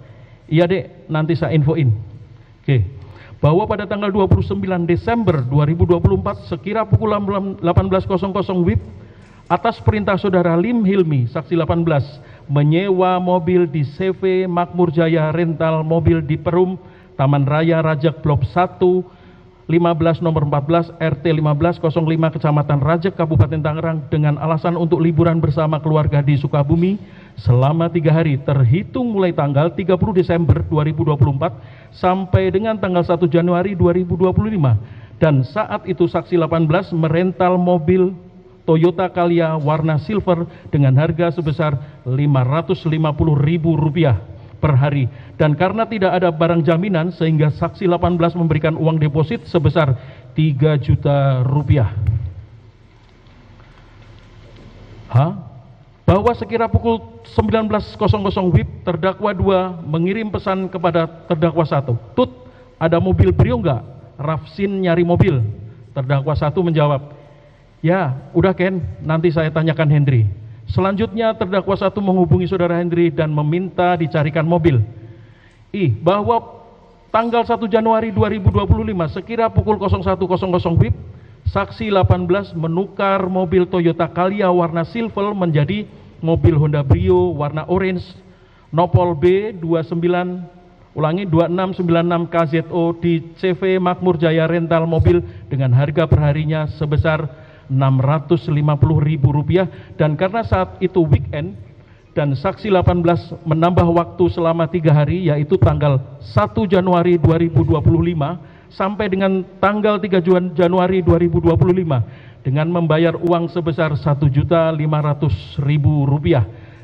Speaker 4: iya dek, nanti saya infoin. Oke. Bahwa pada tanggal 29 Desember 2024 sekira pukul 18.00 WIB atas perintah saudara Lim Hilmi, saksi 18, menyewa mobil di CV Makmur Jaya rental mobil di Perum, Taman Raya Rajak Blok 1 15 nomor 14 RT 1505 Kecamatan Rajak Kabupaten Tangerang dengan alasan untuk liburan bersama keluarga di Sukabumi selama 3 hari terhitung mulai tanggal 30 Desember 2024 sampai dengan tanggal 1 Januari 2025. Dan saat itu saksi 18 merental mobil Toyota Calya warna silver dengan harga sebesar Rp550.000 per hari, dan karena tidak ada barang jaminan sehingga saksi 18 memberikan uang deposit sebesar Rp3 juta. Bahwa sekira pukul 19.00 WIB terdakwa 2 mengirim pesan kepada terdakwa 1, Tut, ada mobil Brio enggak? Rafsin nyari mobil. Terdakwa 1 menjawab, ya udah Ken, nanti saya tanyakan Hendri. Selanjutnya terdakwa 1 menghubungi saudara Hendri dan meminta dicarikan mobil. I. Bahwa tanggal 1 Januari 2025 sekira pukul 01.00 WIB, saksi 18 menukar mobil Toyota Calya warna silver menjadi mobil Honda Brio warna orange Nopol B 2696 KZO di CV Makmur Jaya Rental Mobil dengan harga perharinya sebesar Rp650.000, dan karena saat itu weekend dan saksi 18 menambah waktu selama 3 hari, yaitu tanggal 1 Januari 2025 sampai dengan tanggal 3 Januari 2025 dengan membayar uang sebesar Rp1.500.000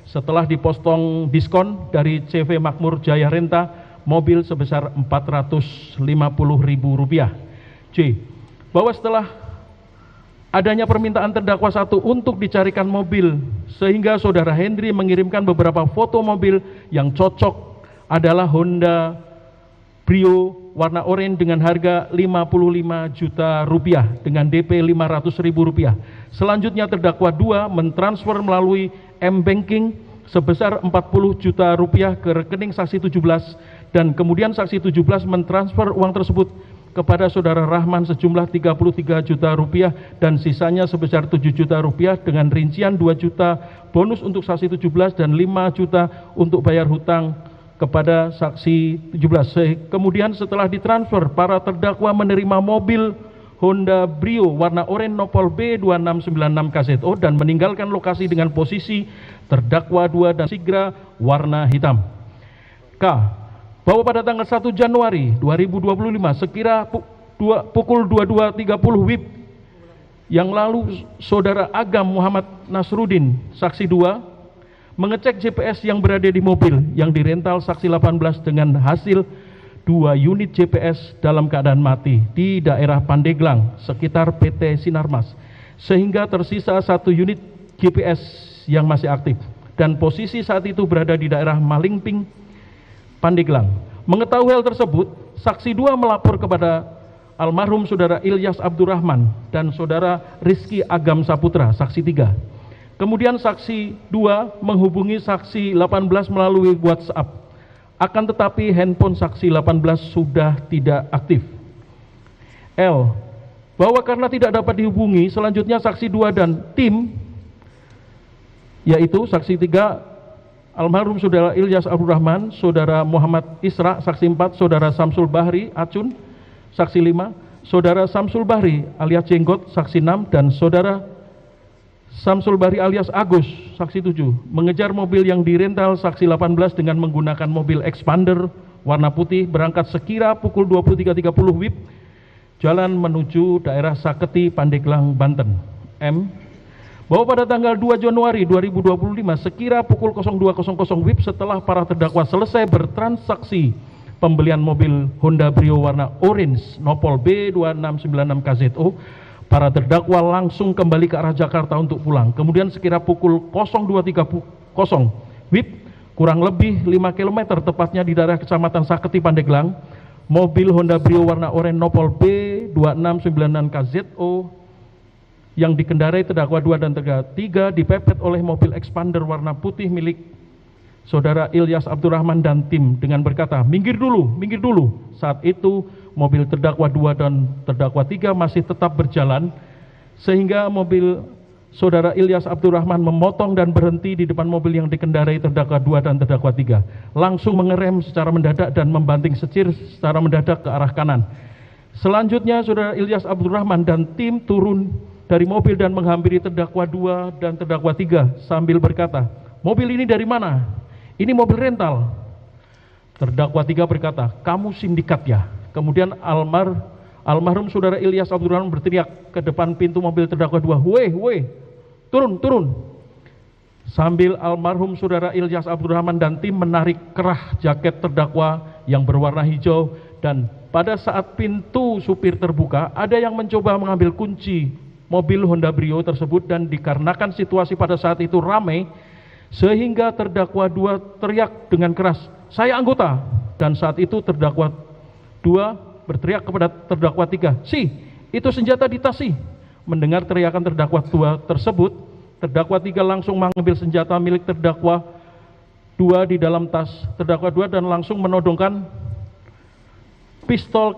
Speaker 4: setelah dipotong diskon dari CV Makmur Jaya Renta mobil sebesar Rp450.000. C. Bahwa setelah adanya permintaan terdakwa 1 untuk dicarikan mobil sehingga saudara Hendri mengirimkan beberapa foto mobil yang cocok adalah Honda Brio warna oranye dengan harga Rp55 juta dengan DP Rp500.000. Selanjutnya terdakwa 2 mentransfer melalui M-Banking sebesar Rp40 juta ke rekening saksi 17, dan kemudian saksi 17 mentransfer uang tersebut kepada saudara Rahman sejumlah Rp33 juta dan sisanya sebesar Rp7 juta dengan rincian 2 juta bonus untuk saksi 17 dan 5 juta untuk bayar hutang kepada saksi 17. Kemudian setelah ditransfer, para terdakwa menerima mobil Honda Brio warna oranye Nopol B 2696 KZO dan meninggalkan lokasi dengan posisi terdakwa 2 dan Sigra warna hitam. K. Bahwa pada tanggal 1 Januari 2025 sekira pukul 22.30 WIB yang lalu, saudara Agam Muhammad Nasruddin saksi 2 mengecek GPS yang berada di mobil yang dirental saksi 18 dengan hasil 2 unit GPS dalam keadaan mati di daerah Pandeglang sekitar PT Sinarmas, sehingga tersisa 1 unit GPS yang masih aktif dan posisi saat itu berada di daerah Malingping, Pandeglang. Mengetahui hal tersebut, saksi 2 melapor kepada almarhum saudara Ilyas Abdurrahman dan saudara Rizky Agam Saputra saksi 3. Kemudian saksi 2 menghubungi saksi 18 melalui WhatsApp. Akan tetapi handphone saksi 18 sudah tidak aktif. L. Bahwa karena tidak dapat dihubungi, selanjutnya saksi 2 dan tim, yaitu saksi 3 almarhum saudara Ilyas Abdurrahman, saudara Muhammad Isra saksi 4, saudara Samsul Bahri Acun saksi 5, saudara Samsul Bahri alias Jenggot saksi 6, dan saudara Samsul Bahri alias Agus saksi 7 mengejar mobil yang dirental saksi 18 dengan menggunakan mobil expander warna putih berangkat sekira pukul 23.30 WIB jalan menuju daerah Saketi, Pandeglang, Banten. M. Bahwa pada tanggal 2 Januari 2025 sekira pukul 02.00 WIB setelah para terdakwa selesai bertransaksi pembelian mobil Honda Brio warna orange Nopol B 2696 KZO, para terdakwa langsung kembali ke arah Jakarta untuk pulang. Kemudian sekira pukul 02.30 WIB kurang lebih 5 km tepatnya di daerah Kecamatan Saketi, Pandeglang, mobil Honda Brio warna oranye Nopol B 2696 KZO yang dikendarai terdakwa 2 dan terdakwa 3 dipepet oleh mobil expander warna putih milik saudara Ilyas Abdurrahman dan tim dengan berkata, minggir dulu. Saat itu mobil terdakwa 2 dan terdakwa 3 masih tetap berjalan sehingga mobil saudara Ilyas Abdurrahman memotong dan berhenti di depan mobil yang dikendarai terdakwa 2 dan terdakwa 3, langsung mengerem secara mendadak dan membanting setir secara mendadak ke arah kanan. Selanjutnya saudara Ilyas Abdurrahman dan tim turun dari mobil dan menghampiri terdakwa 2 dan terdakwa 3 sambil berkata, mobil ini dari mana? Ini mobil rental. Terdakwa 3 berkata, kamu sindikat ya? Kemudian almarhum saudara Ilyas Abdurrahman berteriak ke depan pintu mobil terdakwa 2, weh, turun. Sambil almarhum saudara Ilyas Abdurrahman dan tim menarik kerah jaket terdakwa yang berwarna hijau, dan pada saat pintu supir terbuka, ada yang mencoba mengambil kunci mobil Honda Brio tersebut, dan dikarenakan situasi pada saat itu ramai, sehingga terdakwa 2 teriak dengan keras, saya anggota. Dan saat itu terdakwa 2 berteriak kepada terdakwa 3, si, itu senjata di tas si. Mendengar teriakan terdakwa 2 tersebut, Terdakwa 3 langsung mengambil senjata milik terdakwa 2 di dalam tas terdakwa 2 dan langsung menodongkan pistol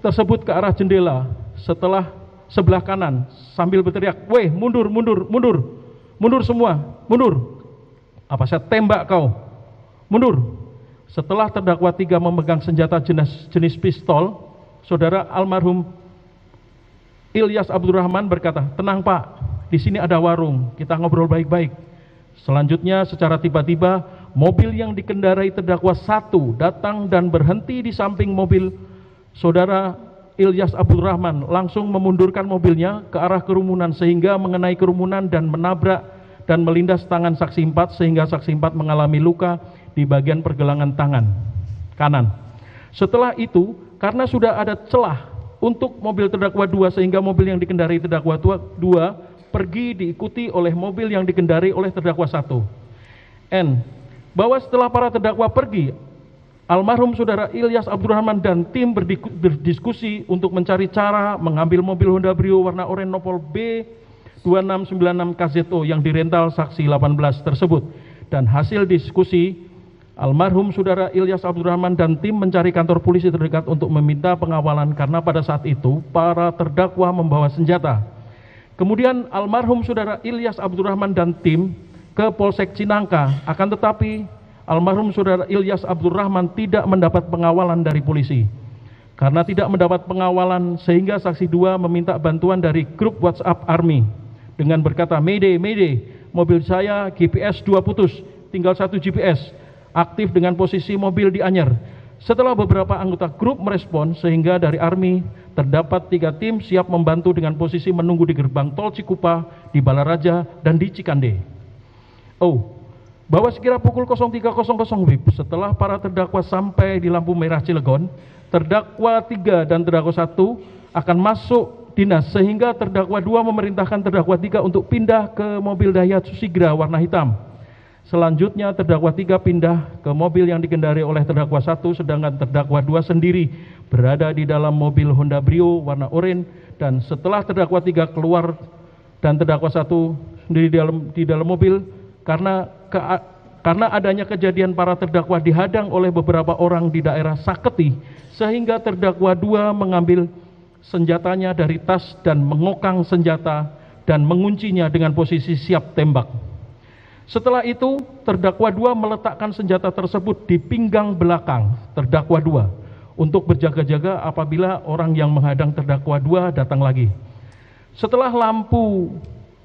Speaker 4: tersebut ke arah jendela setelah sebelah kanan sambil berteriak, "Weh, mundur, mundur, mundur, mundur semua, mundur. Apa saya tembak kau? Mundur." Setelah terdakwa 3 memegang senjata jenis pistol, saudara almarhum Ilyas Abdurrahman berkata, "Tenang Pak, di sini ada warung, kita ngobrol baik-baik." Selanjutnya secara tiba-tiba mobil yang dikendarai terdakwa 1 datang dan berhenti di samping mobil saudara Ilyas Abdurrahman, langsung memundurkan mobilnya ke arah kerumunan sehingga mengenai kerumunan dan menabrak dan melindas tangan saksi 4 sehingga saksi 4 mengalami luka di bagian pergelangan tangan kanan. Setelah itu, karena sudah ada celah untuk mobil terdakwa 2 sehingga mobil yang dikendarai terdakwa 2 pergi diikuti oleh mobil yang dikendarai oleh terdakwa 1. N. Bahwa setelah para terdakwa pergi, almarhum saudara Ilyas Abdurrahman dan tim berdiskusi untuk mencari cara mengambil mobil Honda Brio warna oranye Nopol B 2696 KZO yang dirental saksi 18 tersebut. Dan hasil diskusi, almarhum saudara Ilyas Abdurrahman dan tim mencari kantor polisi terdekat untuk meminta pengawalan karena pada saat itu para terdakwa membawa senjata. Kemudian almarhum saudara Ilyas Abdurrahman dan tim ke Polsek Cinangka, akan tetapi almarhum saudara Ilyas Abdurrahman tidak mendapat pengawalan dari polisi. Karena tidak mendapat pengawalan sehingga saksi 2 meminta bantuan dari grup WhatsApp Army dengan berkata, "Mayday, Mayday, mobil saya GPS 2 putus, tinggal 1 GPS, aktif dengan posisi mobil di Anyer." Setelah beberapa anggota grup merespon sehingga dari Army terdapat 3 tim siap membantu dengan posisi menunggu di gerbang tol Cikupa, di Balaraja, dan di Cikande. Bahwa sekira pukul 03.00 WIB setelah para terdakwa sampai di lampu merah Cilegon, terdakwa 3 dan terdakwa 1 akan masuk dinas sehingga terdakwa 2 memerintahkan terdakwa 3 untuk pindah ke mobil Daihatsu Sigra warna hitam. Selanjutnya terdakwa 3 pindah ke mobil yang dikendarai oleh terdakwa 1 sedangkan terdakwa 2 sendiri berada di dalam mobil Honda Brio warna oranye, dan setelah terdakwa 3 keluar dan terdakwa 1 sendiri di dalam mobil karena adanya kejadian para terdakwa dihadang oleh beberapa orang di daerah Saketi sehingga terdakwa 2 mengambil senjatanya dari tas dan mengokang senjata dan menguncinya dengan posisi siap tembak. Setelah itu terdakwa 2 meletakkan senjata tersebut di pinggang belakang terdakwa 2 untuk berjaga-jaga apabila orang yang menghadang terdakwa 2 datang lagi. Setelah lampu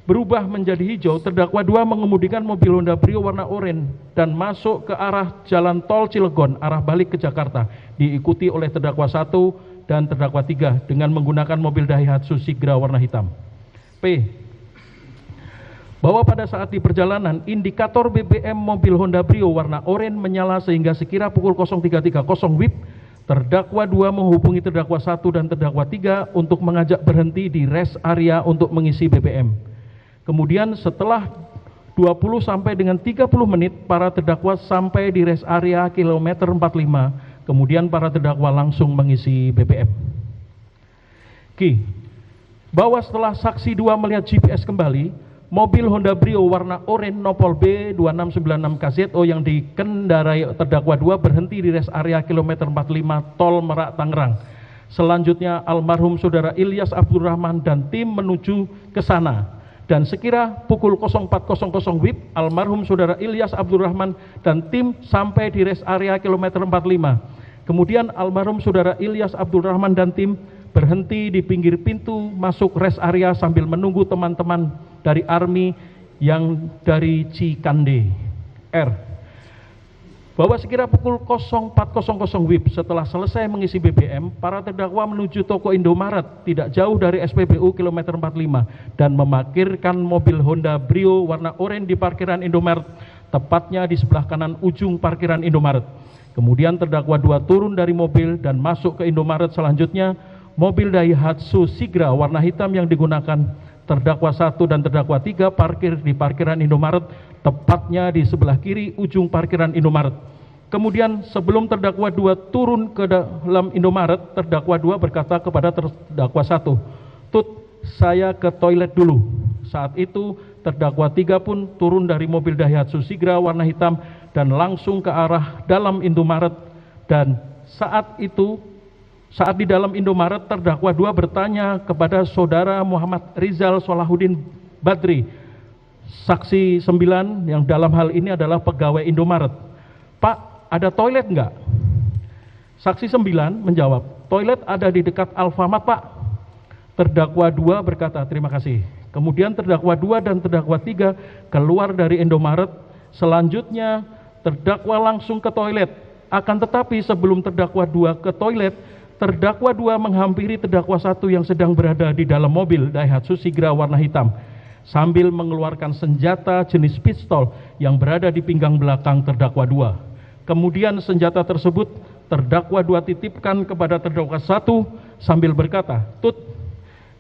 Speaker 4: berubah menjadi hijau, terdakwa 2 mengemudikan mobil Honda Brio warna oranye dan masuk ke arah jalan tol Cilegon arah balik ke Jakarta, diikuti oleh terdakwa 1 dan terdakwa 3 dengan menggunakan mobil Daihatsu Sigra warna hitam. P. Bahwa pada saat di perjalanan indikator BBM mobil Honda Brio warna oranye menyala sehingga sekira pukul 03.30 WIB terdakwa 2 menghubungi terdakwa 1 dan terdakwa 3 untuk mengajak berhenti di rest area untuk mengisi BBM. Kemudian setelah 20 sampai dengan 30 menit para terdakwa sampai di rest area kilometer 45, kemudian para terdakwa langsung mengisi BBM. Q. Bahwa setelah saksi 2 melihat GPS kembali, mobil Honda Brio warna oranye Nopol B 2696 KZO yang dikendarai terdakwa 2 berhenti di rest area kilometer 45 Tol Merak Tangerang. Selanjutnya almarhum saudara Ilyas Abdurrahman dan tim menuju ke sana. Dan sekira pukul 04.00 WIB almarhum saudara Ilyas Abdurrahman dan tim sampai di rest area kilometer 45. Kemudian almarhum saudara Ilyas Abdurrahman dan tim berhenti di pinggir pintu masuk rest area sambil menunggu teman-teman dari Army yang dari Cikande. R. Bahwa sekira pukul 04.00 WIB setelah selesai mengisi BBM, para terdakwa menuju toko Indomaret tidak jauh dari SPBU kilometer 45 dan memarkirkan mobil Honda Brio warna oranye di parkiran Indomaret, tepatnya di sebelah kanan ujung parkiran Indomaret. Kemudian terdakwa 2 turun dari mobil dan masuk ke Indomaret. Selanjutnya mobil Daihatsu Sigra warna hitam yang digunakan terdakwa 1 dan terdakwa 3 parkir di parkiran Indomaret, tepatnya di sebelah kiri ujung parkiran Indomaret. Kemudian sebelum terdakwa 2 turun ke dalam Indomaret, terdakwa 2 berkata kepada terdakwa 1, "Tut, saya ke toilet dulu." Saat itu terdakwa 3 pun turun dari mobil Daihatsu Sigra warna hitam dan langsung ke arah dalam Indomaret. Dan saat di dalam Indomaret, terdakwa 2 bertanya kepada saudara Muhammad Rizal Solahuddin Badri, saksi 9 yang dalam hal ini adalah pegawai Indomaret. Pak, ada toilet enggak? Saksi 9 menjawab, toilet ada di dekat Alfamart, Pak. Terdakwa 2 berkata, terima kasih. Kemudian terdakwa 2 dan terdakwa 3 keluar dari Indomaret. Selanjutnya terdakwa langsung ke toilet. Akan tetapi sebelum terdakwa 2 ke toilet, terdakwa 2 menghampiri terdakwa 1 yang sedang berada di dalam mobil Daihatsu Sigra warna hitam sambil mengeluarkan senjata jenis pistol yang berada di pinggang belakang terdakwa 2. Kemudian senjata tersebut terdakwa 2 titipkan kepada terdakwa 1 sambil berkata, "Tut,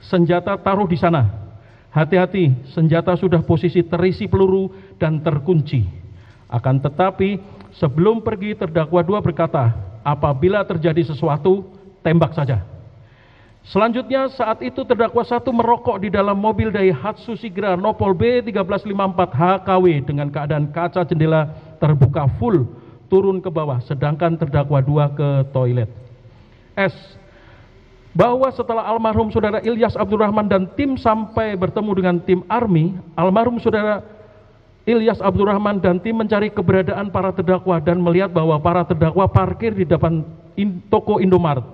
Speaker 4: senjata taruh di sana. Hati-hati, senjata sudah posisi terisi peluru dan terkunci." Akan tetapi sebelum pergi, terdakwa 2 berkata, "Apabila terjadi sesuatu, tembak saja." Selanjutnya saat itu terdakwa 1 merokok di dalam mobil Daihatsu Sigra Nopol B1354 HKW dengan keadaan kaca jendela terbuka full turun ke bawah, sedangkan terdakwa 2 ke toilet. S. Bahwa setelah almarhum saudara Ilyas Abdurrahman dan tim sampai bertemu dengan tim ARMY, almarhum saudara Ilyas Abdurrahman dan tim mencari keberadaan para terdakwa dan melihat bahwa para terdakwa parkir di depan toko Indomaret.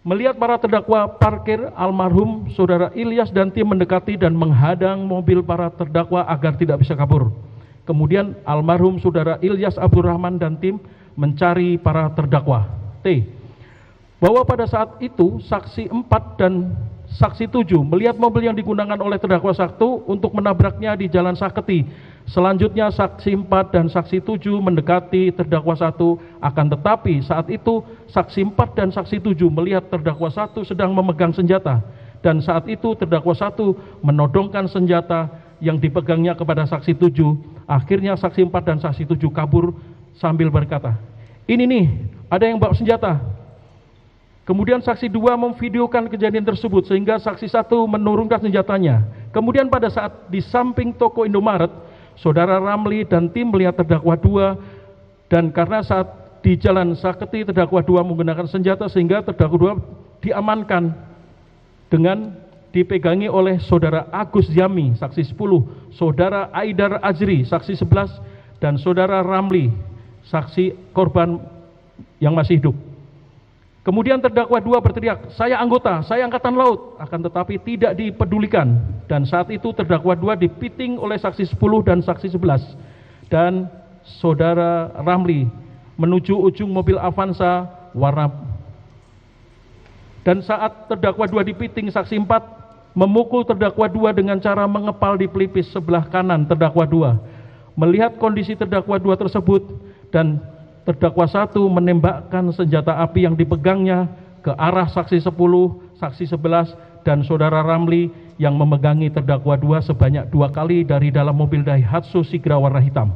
Speaker 4: Melihat para terdakwa parkir, almarhum saudara Ilyas dan tim mendekati dan menghadang mobil para terdakwa agar tidak bisa kabur. Kemudian almarhum saudara Ilyas Abdurrahman dan tim mencari para terdakwa. T. Bahwa pada saat itu saksi 4 dan saksi 7 melihat mobil yang digunakan oleh terdakwa 1 untuk menabraknya di Jalan Saketi. Selanjutnya saksi 4 dan saksi 7 mendekati terdakwa 1, akan tetapi saat itu saksi 4 dan saksi 7 melihat terdakwa 1 sedang memegang senjata, dan saat itu terdakwa 1 menodongkan senjata yang dipegangnya kepada saksi 7. Akhirnya saksi 4 dan saksi 7 kabur sambil berkata, "Ini nih, ada yang bawa senjata." Kemudian saksi 2 memvideokan kejadian tersebut sehingga saksi 1 menurunkan senjatanya. Kemudian pada saat di samping toko Indomaret, saudara Ramli dan tim melihat terdakwa 2, dan karena saat di Jalan Saketi terdakwa 2 menggunakan senjata sehingga terdakwa 2 diamankan dengan dipegangi oleh saudara Agus Yami, saksi 10, saudara Aidar Azri, saksi 11, dan saudara Ramli, saksi korban yang masih hidup. Kemudian terdakwa 2 berteriak, "Saya anggota, saya angkatan laut," akan tetapi tidak dipedulikan. Dan saat itu terdakwa 2 dipiting oleh saksi 10 dan saksi 11. Dan saudara Ramli menuju ujung mobil Avanza warna. Dan saat terdakwa 2 dipiting, saksi 4 memukul terdakwa 2 dengan cara mengepal di pelipis sebelah kanan terdakwa 2. Melihat kondisi terdakwa 2 tersebut, dan terdakwa 1 menembakkan senjata api yang dipegangnya ke arah saksi 10, saksi 11, dan saudara Ramli yang memegangi terdakwa 2 sebanyak 2 kali dari dalam mobil Daihatsu Sigra warna hitam.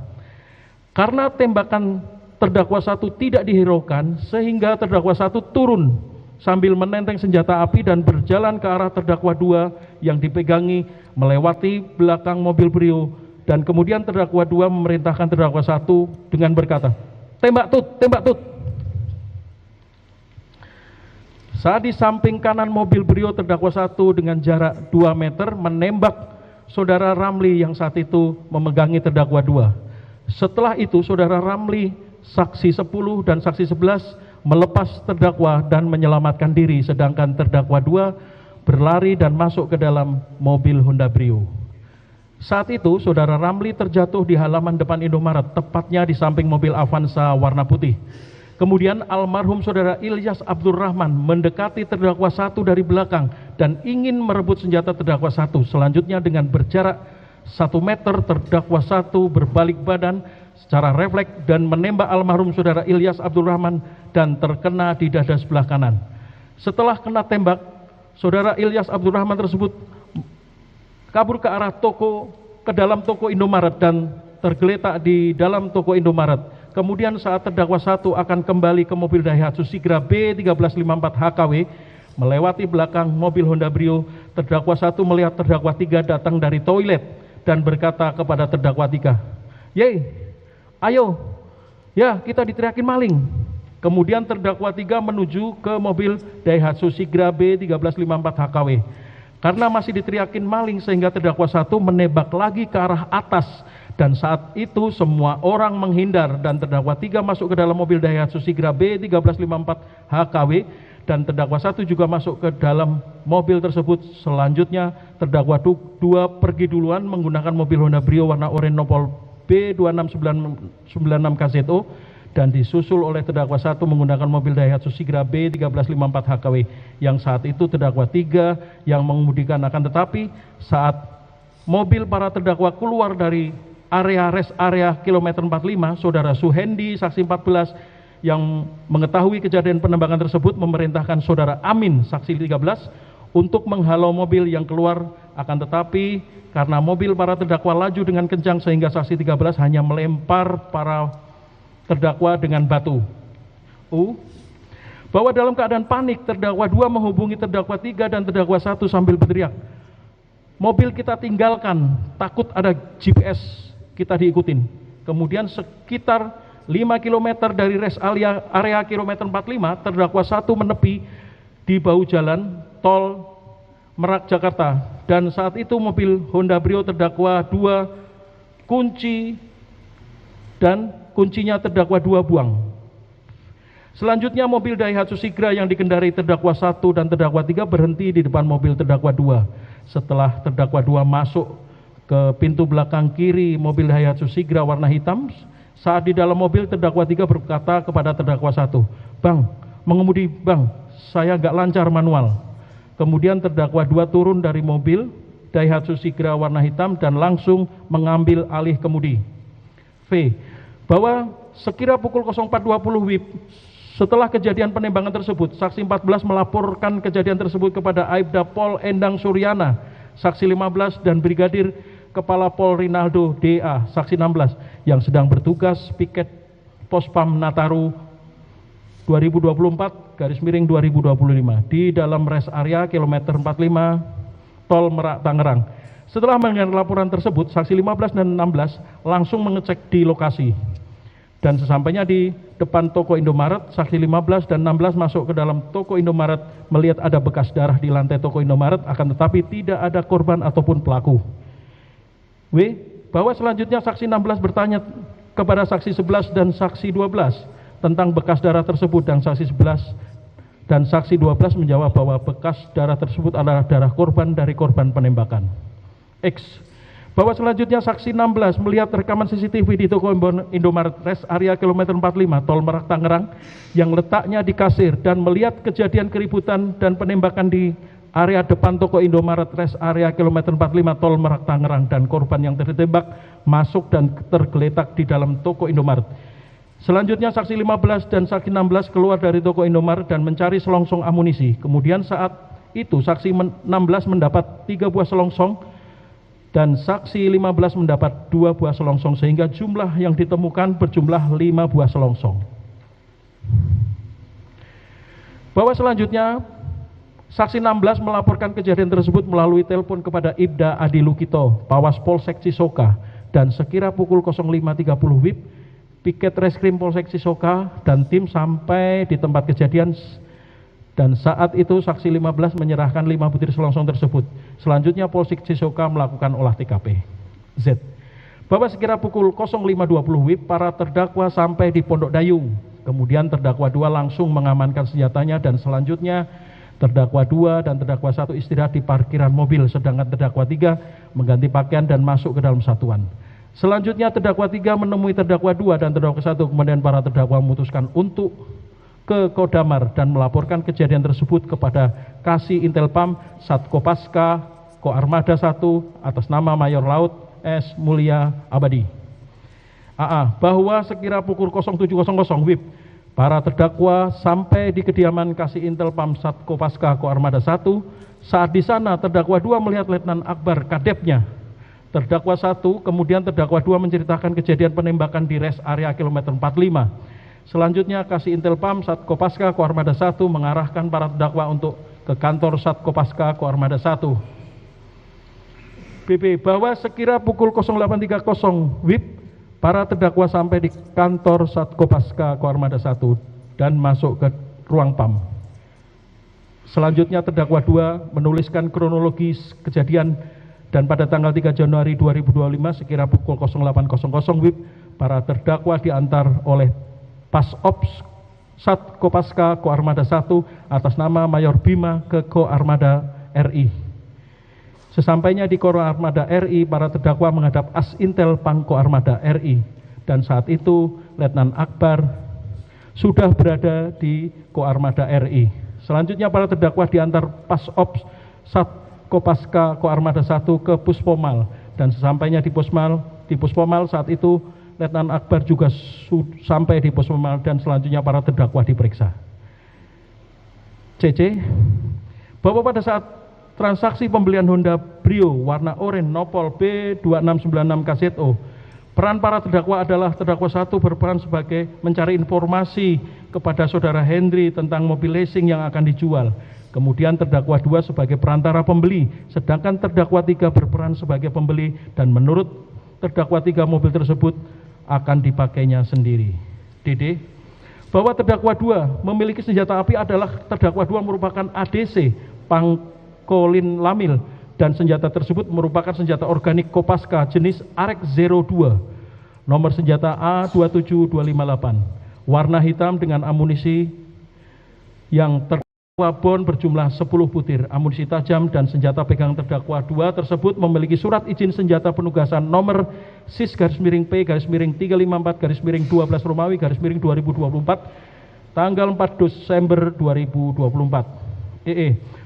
Speaker 4: Karena tembakan terdakwa 1 tidak dihiraukan, sehingga terdakwa 1 turun sambil menenteng senjata api dan berjalan ke arah terdakwa 2 yang dipegangi melewati belakang mobil Brio, dan kemudian terdakwa 2 memerintahkan terdakwa 1 dengan berkata, "Tembak Tut, tembak Tut." Saat di samping kanan mobil Brio, terdakwa 1 dengan jarak 2 meter menembak saudara Ramli yang saat itu memegangi terdakwa 2. Setelah itu saudara Ramli, saksi 10 dan saksi 11 melepas terdakwa dan menyelamatkan diri, sedangkan terdakwa 2 berlari dan masuk ke dalam mobil Honda Brio. Saat itu saudara Ramli terjatuh di halaman depan Indomaret, tepatnya di samping mobil Avanza warna putih. Kemudian almarhum saudara Ilyas Abdurrahman mendekati terdakwa 1 dari belakang dan ingin merebut senjata terdakwa 1. Selanjutnya dengan berjarak 1 meter, terdakwa 1 berbalik badan secara refleks dan menembak almarhum saudara Ilyas Abdurrahman dan terkena di dada sebelah kanan. Setelah kena tembak, saudara Ilyas Abdurrahman tersebut kabur ke arah toko, ke dalam toko Indomaret dan tergeletak di dalam toko Indomaret. Kemudian saat terdakwa 1 akan kembali ke mobil Daihatsu Sigra B1354 HKW melewati belakang mobil Honda Brio, terdakwa 1 melihat terdakwa 3 datang dari toilet dan berkata kepada terdakwa 3, "Yei, ayo, ya kita diteriakin maling." Kemudian terdakwa 3 menuju ke mobil Daihatsu Sigra B1354 HKW. Karena masih diteriakin maling sehingga terdakwa 1 menembak lagi ke arah atas, dan saat itu semua orang menghindar dan terdakwa 3 masuk ke dalam mobil Daihatsu Sigra B1354 HKW dan terdakwa 1 juga masuk ke dalam mobil tersebut. Selanjutnya terdakwa 2 pergi duluan menggunakan mobil Honda Brio warna oranye nopol B26996 KZO dan disusul oleh terdakwa 1 menggunakan mobil Daihatsu Sigra B1354 HKW yang saat itu terdakwa 3 yang mengemudikan. Akan tetapi saat mobil para terdakwa keluar dari area rest area kilometer 45, saudara Suhendi saksi 14 yang mengetahui kejadian penembakan tersebut memerintahkan saudara Amin saksi 13 untuk menghalau mobil yang keluar. Akan tetapi karena mobil para terdakwa laju dengan kencang sehingga saksi 13 hanya melempar para terdakwa dengan batu. Bahwa dalam keadaan panik terdakwa 2 menghubungi terdakwa 3 dan terdakwa 1 sambil berteriak, "Mobil kita tinggalkan, takut ada GPS kita diikutin." Kemudian sekitar 5 km dari rest area kilometer 45, terdakwa 1 menepi di bahu jalan tol Merak Jakarta, dan saat itu mobil Honda Brio terdakwa 2 kunci dan kuncinya terdakwa 2 buang. Selanjutnya mobil Daihatsu Sigra yang dikendarai terdakwa 1 dan terdakwa 3 berhenti di depan mobil terdakwa 2. Setelah terdakwa 2 masuk ke pintu belakang kiri mobil Daihatsu Sigra warna hitam, saat di dalam mobil terdakwa 3 berkata kepada terdakwa 1, "Bang, mengemudi bang, saya nggak lancar manual." Kemudian terdakwa 2 turun dari mobil Daihatsu Sigra warna hitam dan langsung mengambil alih kemudi. V. Bahwa sekira pukul 04.20 WIB setelah kejadian penembakan tersebut, saksi 14 melaporkan kejadian tersebut kepada Aibda Pol Endang Suryana, saksi 15 dan Brigadir Kepala Pol Rinaldo DA, saksi 16 yang sedang bertugas piket Pospam Nataru 2024/2025 di dalam rest area kilometer 45 Tol Merak Tangerang. Setelah mendengar laporan tersebut, saksi 15 dan 16 langsung mengecek di lokasi. Dan sesampainya di depan toko Indomaret, saksi 15 dan 16 masuk ke dalam toko Indomaret melihat ada bekas darah di lantai toko Indomaret, akan tetapi tidak ada korban ataupun pelaku. W. Bahwa selanjutnya saksi 16 bertanya kepada saksi 11 dan saksi 12 tentang bekas darah tersebut, dan saksi 11 dan saksi 12 menjawab bahwa bekas darah tersebut adalah darah korban dari korban penembakan. X. Bahwa selanjutnya saksi 16 melihat rekaman CCTV di toko Indomaret rest area kilometer 45 Tol Merak Tangerang yang letaknya di kasir dan melihat kejadian keributan dan penembakan di area depan toko Indomaret rest area kilometer 45 Tol Merak Tangerang dan korban yang tertembak masuk dan tergeletak di dalam toko Indomaret. Selanjutnya saksi 15 dan saksi 16 keluar dari toko Indomaret dan mencari selongsong amunisi. Kemudian saat itu saksi 16 mendapat 3 buah selongsong dan saksi 15 mendapat 2 buah selongsong sehingga jumlah yang ditemukan berjumlah 5 buah selongsong. Bahwa selanjutnya saksi 16 melaporkan kejadian tersebut melalui telepon kepada Ibda Adi Lukito, Pawas Polsek Cisoka, dan sekira pukul 05.30 WIB, piket reskrim Polsek Cisoka dan tim sampai di tempat kejadian. Dan saat itu saksi 15 menyerahkan 5 butir selongsong tersebut. Selanjutnya Polsek Cisoka melakukan olah TKP. Z. Bahwa sekira pukul 05.20 WIB para terdakwa sampai di Pondok Dayung. Kemudian terdakwa 2 langsung mengamankan senjatanya dan selanjutnya terdakwa 2 dan terdakwa 1 istirahat di parkiran mobil, sedangkan terdakwa 3 mengganti pakaian dan masuk ke dalam satuan. Selanjutnya terdakwa 3 menemui terdakwa 2 dan terdakwa 1, kemudian para terdakwa memutuskan untuk ke Kodamar dan melaporkan kejadian tersebut kepada Kasih Intelpam Satkopaska Koarmada 1 atas nama Mayor Laut S. Mulia Abadi. AA. Bahwa sekira pukul 07.00 WIB para terdakwa sampai di kediaman Kasih Intelpam Satkopaska Koarmada 1. Saat di sana terdakwa 2 melihat Letnan Akbar kadepnya. Terdakwa 1 kemudian terdakwa 2 menceritakan kejadian penembakan di rest area kilometer 45. Selanjutnya Kasih Intelpam Satkopaska Koarmada 1 mengarahkan para terdakwa untuk ke kantor Satkopaska Koarmada 1. BB, bahwa sekira pukul 08.30 WIB, para terdakwa sampai di kantor Satkopaska Koarmada 1 dan masuk ke ruang PAM. Selanjutnya terdakwa 2 menuliskan kronologis kejadian dan pada tanggal 3 Januari 2025 sekira pukul 08.00 WIB, para terdakwa diantar oleh Pasops Satkopaska Koarmada 1 atas nama Mayor Bima ke Koarmada RI. Sesampainya di Koarmada RI, para terdakwa menghadap Asintel Pangko Armada RI, dan saat itu Letnan Akbar sudah berada di Koarmada RI. Selanjutnya para terdakwa diantar Pasops Satkopaska Koarmada 1 ke Puspomal, dan sesampainya di Puspomal saat itu Letnan Akbar juga sampai di Puspomal, dan selanjutnya para terdakwa diperiksa. CC, bahwa pada saat transaksi pembelian Honda Brio warna oranye Nopol B2696 KZO, peran para terdakwa adalah terdakwa 1 berperan sebagai mencari informasi kepada saudara Hendri tentang mobil leasing yang akan dijual. Kemudian terdakwa 2 sebagai perantara pembeli, sedangkan terdakwa 3 berperan sebagai pembeli, dan menurut terdakwa 3 mobil tersebut akan dipakainya sendiri. DD, bahwa terdakwa 2 memiliki senjata api adalah terdakwa 2 merupakan ADC Pangkolin Lamil, dan senjata tersebut merupakan senjata organik Kopaska jenis Arek 02, nomor senjata A27258, warna hitam dengan amunisi yang terdakwa bon berjumlah 10 butir, amunisi tajam, dan senjata pegang terdakwa 2 tersebut memiliki surat izin senjata penugasan nomor SIS-P-354-12 Romawi -2024 tanggal 4 Desember 2024.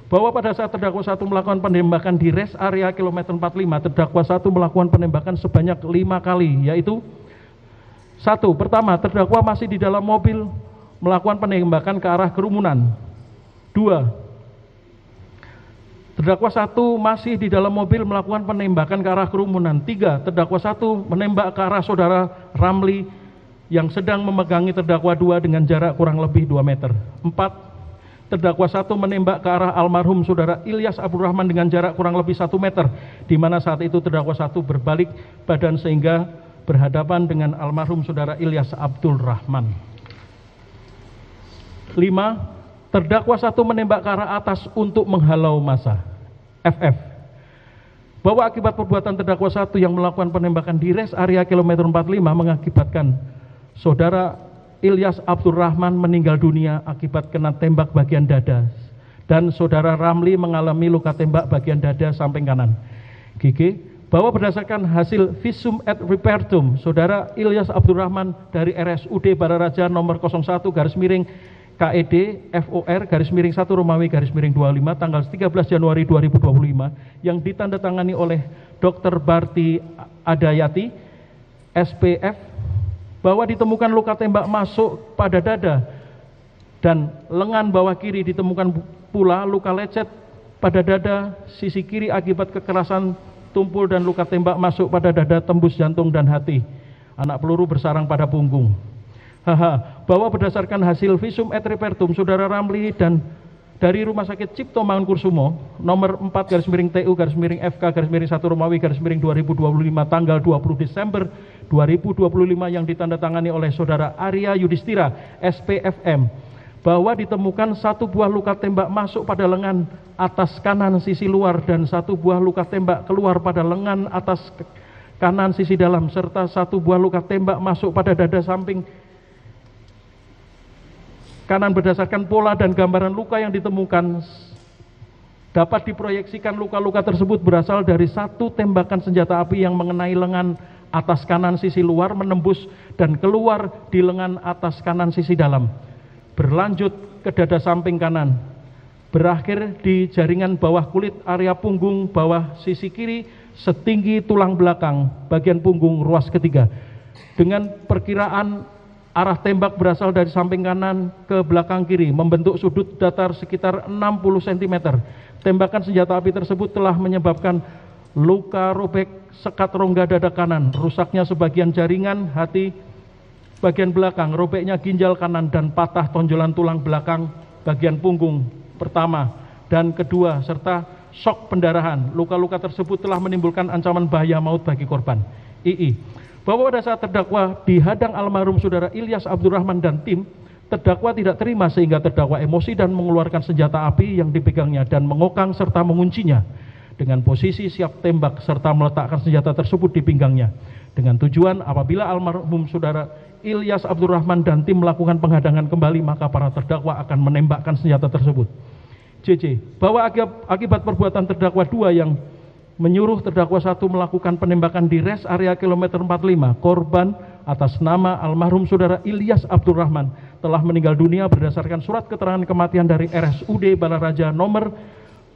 Speaker 4: Bahwa pada saat terdakwa 1 melakukan penembakan di rest area kilometer 45, terdakwa 1 melakukan penembakan sebanyak 5 kali, yaitu 1. Pertama, terdakwa masih di dalam mobil melakukan penembakan ke arah kerumunan. 2. Terdakwa 1 masih di dalam mobil melakukan penembakan ke arah kerumunan. 3. Terdakwa 1 menembak ke arah saudara Ramli yang sedang memegangi terdakwa 2 dengan jarak kurang lebih 2 meter. 4. Terdakwa 1 menembak ke arah almarhum saudara Ilyas Abdurrahman dengan jarak kurang lebih 1 meter, di mana saat itu terdakwa 1 berbalik badan sehingga berhadapan dengan almarhum saudara Ilyas Abdurrahman. 5. Terdakwa 1 menembak ke arah atas untuk menghalau massa. FF, bahwa akibat perbuatan terdakwa 1 yang melakukan penembakan di rest area kilometer 45 mengakibatkan saudara Ilyas Abdurrahman meninggal dunia akibat kena tembak bagian dada, dan saudara Ramli mengalami luka tembak bagian dada samping kanan. GG, bahwa berdasarkan hasil visum et repertum saudara Ilyas Abdurrahman dari RSUD Bararaja nomor 01 KED FOR _1 Romawi _25 tanggal 13 Januari 2025 yang ditandatangani oleh Dr. Barti Adayati SPF, bahwa ditemukan luka tembak masuk pada dada dan lengan bawah kiri, ditemukan pula luka lecet pada dada sisi kiri akibat kekerasan tumpul dan luka tembak masuk pada dada tembus jantung dan hati. Anak peluru bersarang pada punggung. Bahwa berdasarkan hasil visum et repertum saudara Ramli dan dari Rumah Sakit Cipto Mangunkusumo nomor 4 TU FK 1 Romawi 2025 tanggal 20 Desember 2025 yang ditandatangani oleh saudara Arya Yudhistira SPFM, bahwa ditemukan 1 buah luka tembak masuk pada lengan atas kanan sisi luar dan 1 buah luka tembak keluar pada lengan atas kanan sisi dalam, serta 1 buah luka tembak masuk pada dada samping kanan. Berdasarkan pola dan gambaran luka yang ditemukan, dapat diproyeksikan luka-luka tersebut berasal dari 1 tembakan senjata api yang mengenai lengan atas kanan sisi luar, menembus dan keluar di lengan atas kanan sisi dalam, berlanjut ke dada samping kanan, berakhir di jaringan bawah kulit area punggung bawah sisi kiri setinggi tulang belakang bagian punggung ruas ketiga, dengan perkiraan arah tembak berasal dari samping kanan ke belakang kiri, membentuk sudut datar sekitar 60 cm. Tembakan senjata api tersebut telah menyebabkan luka robek sekat rongga dada kanan, rusaknya sebagian jaringan hati bagian belakang, robeknya ginjal kanan, dan patah tonjolan tulang belakang bagian punggung pertama dan kedua, serta shock pendarahan. Luka-luka tersebut telah menimbulkan ancaman bahaya maut bagi korban. II. Bahwa pada saat terdakwa dihadang almarhum saudara Ilyas Abdurrahman dan tim, terdakwa tidak terima sehingga terdakwa emosi dan mengeluarkan senjata api yang dipegangnya dan mengokang serta menguncinya dengan posisi siap tembak serta meletakkan senjata tersebut di pinggangnya dengan tujuan apabila almarhum saudara Ilyas Abdurrahman dan tim melakukan penghadangan kembali maka para terdakwa akan menembakkan senjata tersebut. CC. Bahwa akibat perbuatan terdakwa 2 yang menyuruh terdakwa 1 melakukan penembakan di rest area kilometer 45, korban atas nama almarhum saudara Ilyas Abdurrahman telah meninggal dunia berdasarkan surat keterangan kematian dari RSUD Balaraja nomor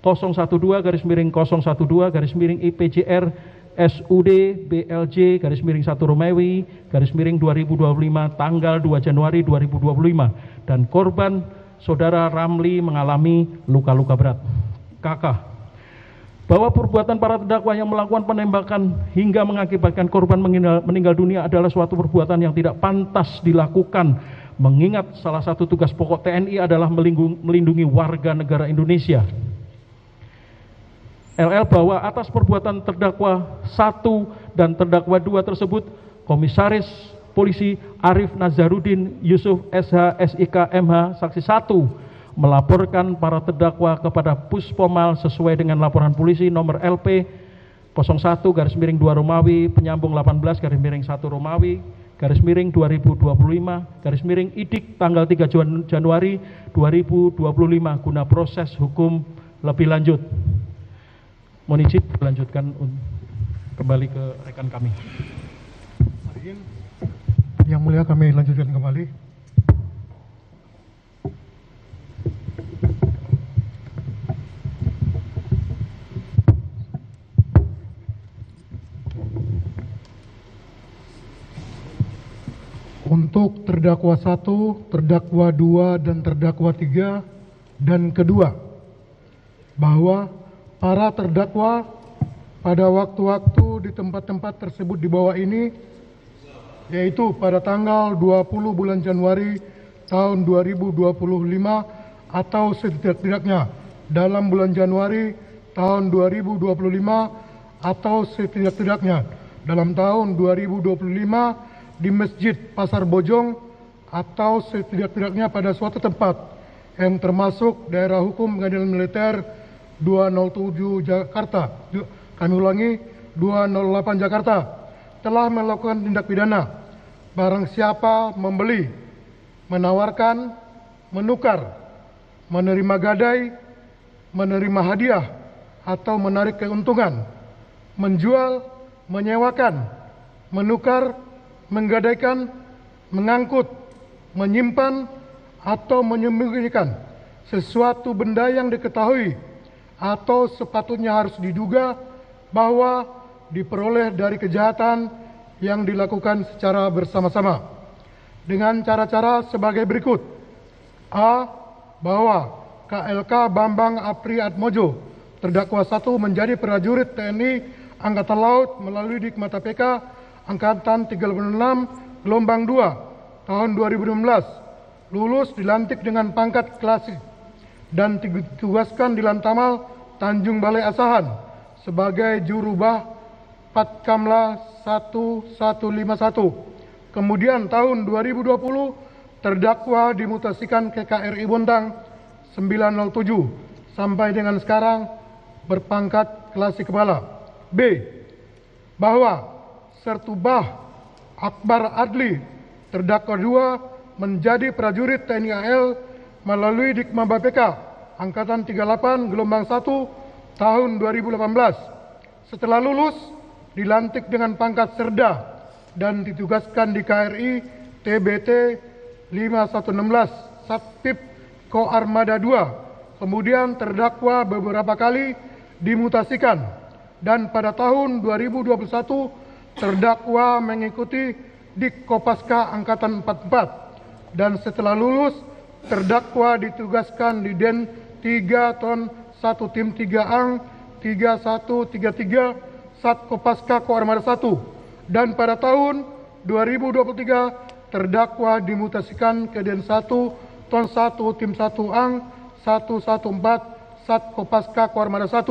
Speaker 4: 012-012-IPJR SUD BLJ _1 Romawi _2025 tanggal 2 Januari 2025 dan korban saudara Ramli mengalami luka-luka berat. Kakak. Bahwa perbuatan para terdakwa yang melakukan penembakan hingga mengakibatkan korban meninggal dunia adalah suatu perbuatan yang tidak pantas dilakukan mengingat salah satu tugas pokok TNI adalah melindungi warga negara Indonesia. LL bahwa atas perbuatan terdakwa 1 dan terdakwa 2 tersebut, Komisaris Polisi Arif Nazarudin Yusuf SH SIK MH Saksi 1 melaporkan para terdakwa kepada Puspomal sesuai dengan laporan polisi nomor LP 01-2 Romawi penyambung 18-1 Romawi _2025 IDIK tanggal 3 Januari 2025 guna proses hukum lebih lanjut. Mohon izin melanjutkan kembali ke rekan kami.
Speaker 2: Yang mulia kami lanjutkan kembali. Untuk terdakwa 1, terdakwa 2, dan terdakwa 3 dan kedua, bahwa para terdakwa pada waktu-waktu di tempat-tempat tersebut di bawah ini, yaitu pada tanggal 20 bulan Januari tahun 2025 atau setidak-tidaknya dalam bulan Januari tahun 2025 atau setidak-tidaknya dalam tahun 2025 di Masjid Pasar Bojong atau setidak-tidaknya pada suatu tempat yang termasuk daerah hukum pengadilan militer 207 Jakarta, kami ulangi 208 Jakarta, telah melakukan tindak pidana barang siapa membeli, menawarkan, menukar, menerima gadai, menerima hadiah atau menarik keuntungan, menjual, menyewakan, menukar, menggadaikan, mengangkut, menyimpan atau menyembunyikan sesuatu benda yang diketahui atau sepatutnya harus diduga bahwa diperoleh dari kejahatan yang dilakukan secara bersama-sama dengan cara-cara sebagai berikut. A. Bahwa KLK Bambang Apri Atmojo terdakwa 1 menjadi prajurit TNI Angkatan Laut melalui Dikmata PK Angkatan 36 gelombang 2 tahun 2016, lulus dilantik dengan pangkat klasik dan ditugaskan di Lantamal Tanjung Balai Asahan sebagai jurubah Patkamla 1151. Kemudian tahun 2020 terdakwa dimutasikan ke KRI Bontang 907 sampai dengan sekarang berpangkat klasik kepala. B. Bahwa Sertubah Akbar Adli terdakwa 2 menjadi prajurit TNI AL melalui Dikma BPK Angkatan 38 gelombang 1 tahun 2018. Setelah lulus dilantik dengan pangkat Serda dan ditugaskan di KRI TBT 5116 Satpip Ko Armada 2. Kemudian terdakwa beberapa kali dimutasikan dan pada tahun 2021 terdakwa mengikuti Dik Kopaska Angkatan 44 dan setelah lulus terdakwa ditugaskan di Den 3 Ton 1 Tim 3 Ang 3133 Sat Kopaska Ko Armada 1 dan pada tahun 2023 terdakwa dimutasikan ke Den 1 Ton 1 Tim 1 Ang 114 Sat Kopaska Koarmada 1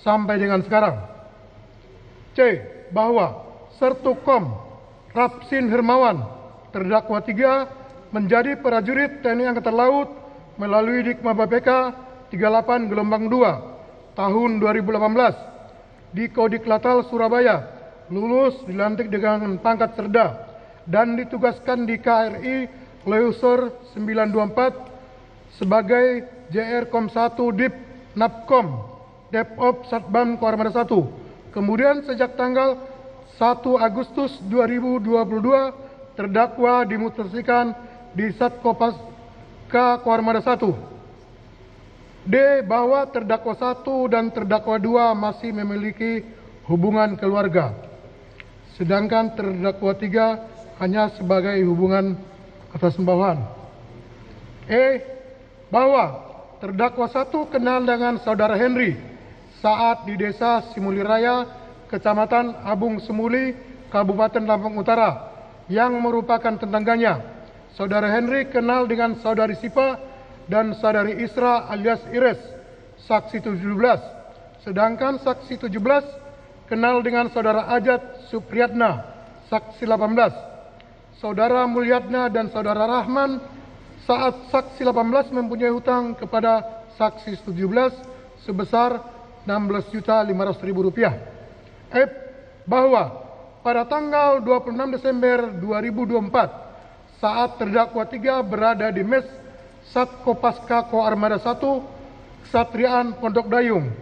Speaker 2: sampai dengan sekarang. C. Bahwa Sertukom Rapsin Hermawan terdakwa 3 menjadi prajurit TNI Angkatan Laut melalui Dikma BPK 38 gelombang 2 tahun 2018 di Kodik Latal Surabaya, lulus dilantik dengan pangkat Serda dan ditugaskan di KRI Leusor 924 sebagai JR Kom 1 Dip Napkom Depop Satbam Koarmada 1. Kemudian sejak tanggal 1 Agustus 2022 terdakwa dimutasikan di Sat Kopaska Koarmada 1. D. Bahwa terdakwa 1 dan terdakwa 2 masih memiliki hubungan keluarga, sedangkan terdakwa 3 hanya sebagai hubungan atas bawahan. E. Bahwa terdakwa 1 kenal dengan saudara Henry saat di desa Simuli Raya, Kecamatan Abung Semuli, Kabupaten Lampung Utara, yang merupakan tetangganya. Saudara Henry kenal dengan saudari Sipa dan saudari Isra alias Ires, saksi 17. Sedangkan saksi 17 kenal dengan saudara Ajat Supriyatna, saksi 18. Saudara Mulyatna dan saudara Rahman saat saksi 18 mempunyai hutang kepada saksi 17 sebesar Rp16.500.000. F. Bahwa pada tanggal 26 Desember 2024 saat terdakwa 3 berada di mes Sat Kopaska Koarmada 1 Kesatriaan Pondok Dayung,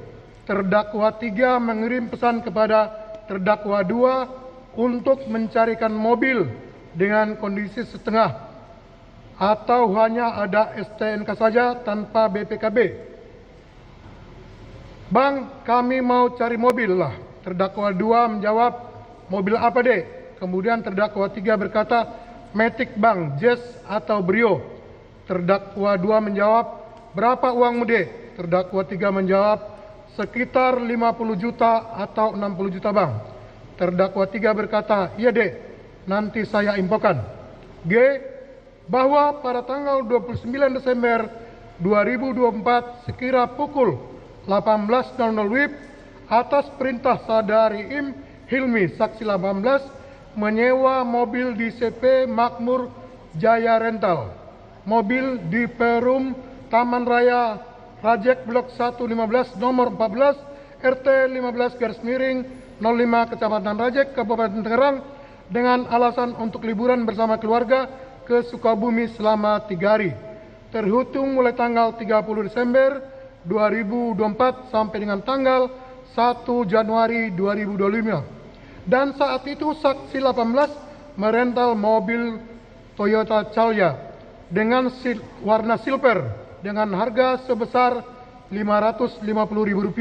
Speaker 2: terdakwa 3 mengirim pesan kepada terdakwa 2 untuk mencarikan mobil dengan kondisi setengah atau hanya ada STNK saja tanpa BPKB. Bang, kami mau cari mobil lah. Terdakwa 2 menjawab, mobil apa dek? Kemudian terdakwa 3 berkata, Matic bang, Jazz atau Brio. Terdakwa 2 menjawab, berapa uangmu dek? Terdakwa 3 menjawab, sekitar 50 juta atau 60 juta bang. Terdakwa 3 berkata, iya dek, nanti saya infokan. G. Bahwa pada tanggal 29 Desember 2024 sekira pukul 18.00 WIB atas perintah saudari Im Hilmi, saksi 18, menyewa mobil di CP Makmur Jaya Rental. Mobil di Perum Taman Raya Rajek Blok 115 nomor 14 RT 15/05 Kecamatan Rajek Kabupaten Tangerang dengan alasan untuk liburan bersama keluarga ke Sukabumi selama 3 hari terhitung mulai tanggal 30 Desember 2024 sampai dengan tanggal 1 Januari 2025. Dan saat itu saksi 18 merental mobil Toyota Calya dengan warna silver dengan harga sebesar Rp550.000